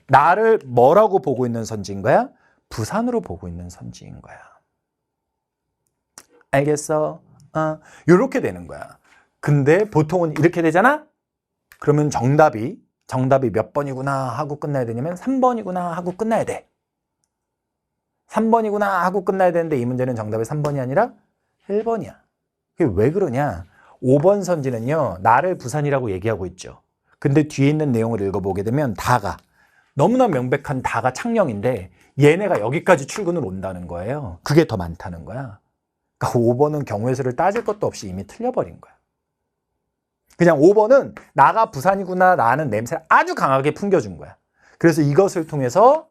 나를 뭐라고 보고 있는 선지인 거야? 부산으로 보고 있는 선지인 거야. 알겠어? 이렇게 되는 거야. 근데 보통은 이렇게 되잖아? 그러면 정답이 몇 번이구나 하고 끝나야 되냐면 3번이구나 하고 끝나야 돼. 3번이구나 하고 끝나야 되는데 이 문제는 정답이 3번이 아니라 1번이야. 그게 왜 그러냐? 5번 선지는요. 나를 부산이라고 얘기하고 있죠. 근데 뒤에 있는 내용을 읽어보게 되면 다가 너무나 명백한 다가 창녕인데 얘네가 여기까지 출근을 온다는 거예요. 그게 더 많다는 거야. 그러니까 5번은 경우의 수를 따질 것도 없이 이미 틀려버린 거야. 그냥 5번은 나가 부산이구나 라는 냄새를 아주 강하게 풍겨준 거야. 그래서 이것을 통해서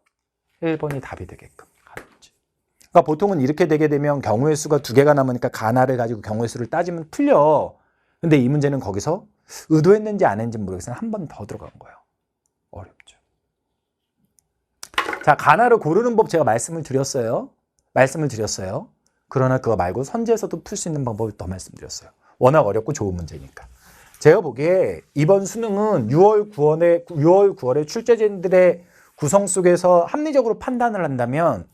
1번이 답이 되게끔 가는지. 그러니까 보통은 이렇게 되게 되면 경우의 수가 2개가 남으니까 가나를 가지고 경우의 수를 따지면 풀려. 근데 이 문제는 거기서 의도했는지 안 했는지 모르겠으나 한 번 더 들어간 거예요. 어렵죠. 자, 가나를 고르는 법 제가 말씀을 드렸어요. 그러나 그거 말고 선지에서도 풀 수 있는 방법을 더 말씀드렸어요. 워낙 어렵고 좋은 문제니까. 제가 보기에 이번 수능은 6월 9월에 출제진들의 구성 속에서 합리적으로 판단을 한다면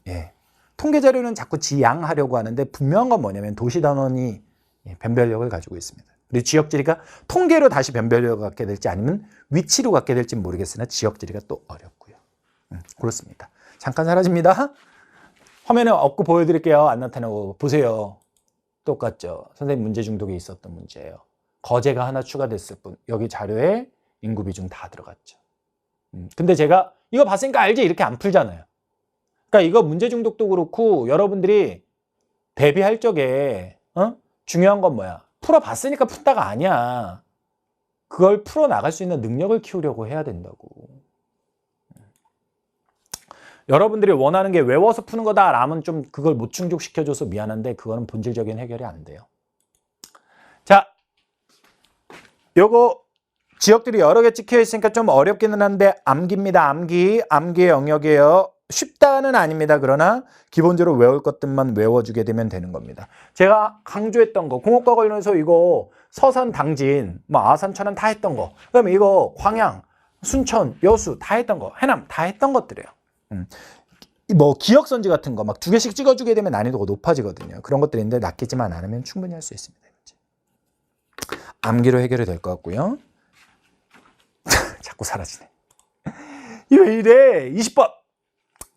통계 자료는 자꾸 지양하려고 하는데 분명한 건 뭐냐면 도시단원이 변별력을 가지고 있습니다. 그리고 지역지리가 통계로 다시 변별력을 갖게 될지 아니면 위치로 갖게 될지 모르겠으나 지역지리가 또 어렵고요. 그렇습니다. 잠깐 사라집니다. 화면에 없고 보여드릴게요. 안 나타나고 보세요. 똑같죠. 선생님 문제 중독에 있었던 문제예요. 거제가 하나 추가됐을 뿐 여기 자료에 인구 비중 다 들어갔죠. 근데 제가 이거 봤으니까 알지 이렇게 안 풀잖아요. 그러니까 이거 문제 중독도 그렇고 여러분들이 대비할 적에 중요한 건 뭐야? 풀어봤으니까 푼다가 아니야. 그걸 풀어나갈 수 있는 능력을 키우려고 해야 된다고. 여러분들이 원하는 게 외워서 푸는 거다라면 좀 그걸 못 충족시켜줘서 미안한데 그거는 본질적인 해결이 안 돼요. 자, 요거 지역들이 여러 개 찍혀 있으니까 좀 어렵기는 한데 암기입니다. 암기의 영역이에요. 쉽다는 아닙니다. 그러나 기본적으로 외울 것들만 외워주게 되면 되는 겁니다. 제가 강조했던 거 공업과 관련해서 이거 서산, 당진, 아산, 천안 다 했던 거, 그다음에 이거 광양, 순천, 여수 다 했던 거, 해남 다 했던 것들이에요. 기억선지 같은 거 막 2개씩 찍어주게 되면 난이도가 높아지거든요. 그런 것들인데 낚이지만 않으면 충분히 할 수 있습니다. 암기로 해결이 될 것 같고요. 자꾸 사라지네. 왜 이래? 20번.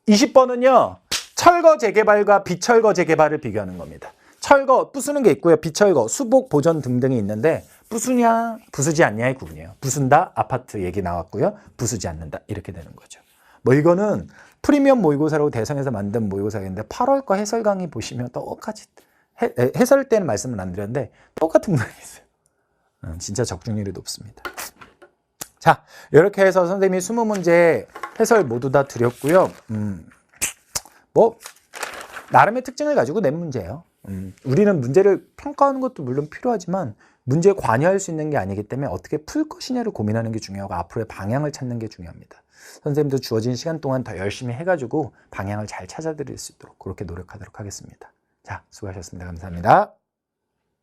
20번은요. 철거 재개발과 비철거 재개발을 비교하는 겁니다. 철거, 부수는 게 있고요. 비철거, 수복, 보전 등등이 있는데 부수냐, 부수지 않냐의 구분이에요. 부순다, 아파트 얘기 나왔고요. 부수지 않는다, 이렇게 되는 거죠. 이거는 프리미엄 모의고사라고 대상에서 만든 모의고사인데 8월 거 해설 강의 보시면 똑같이 해설 때는 말씀을 안 드렸는데 똑같은 문항이 있어요. 진짜 적중률이 높습니다. 자, 이렇게 해서 선생님이 20문제 해설 모두 다 드렸고요. 나름의 특징을 가지고 낸 문제예요. 우리는 문제를 평가하는 것도 물론 필요하지만 문제에 관여할 수 있는 게 아니기 때문에 어떻게 풀 것이냐를 고민하는 게 중요하고 앞으로의 방향을 찾는 게 중요합니다. 선생님도 주어진 시간 동안 더 열심히 해가지고 방향을 잘 찾아드릴 수 있도록 그렇게 노력하도록 하겠습니다. 자, 수고하셨습니다. 감사합니다.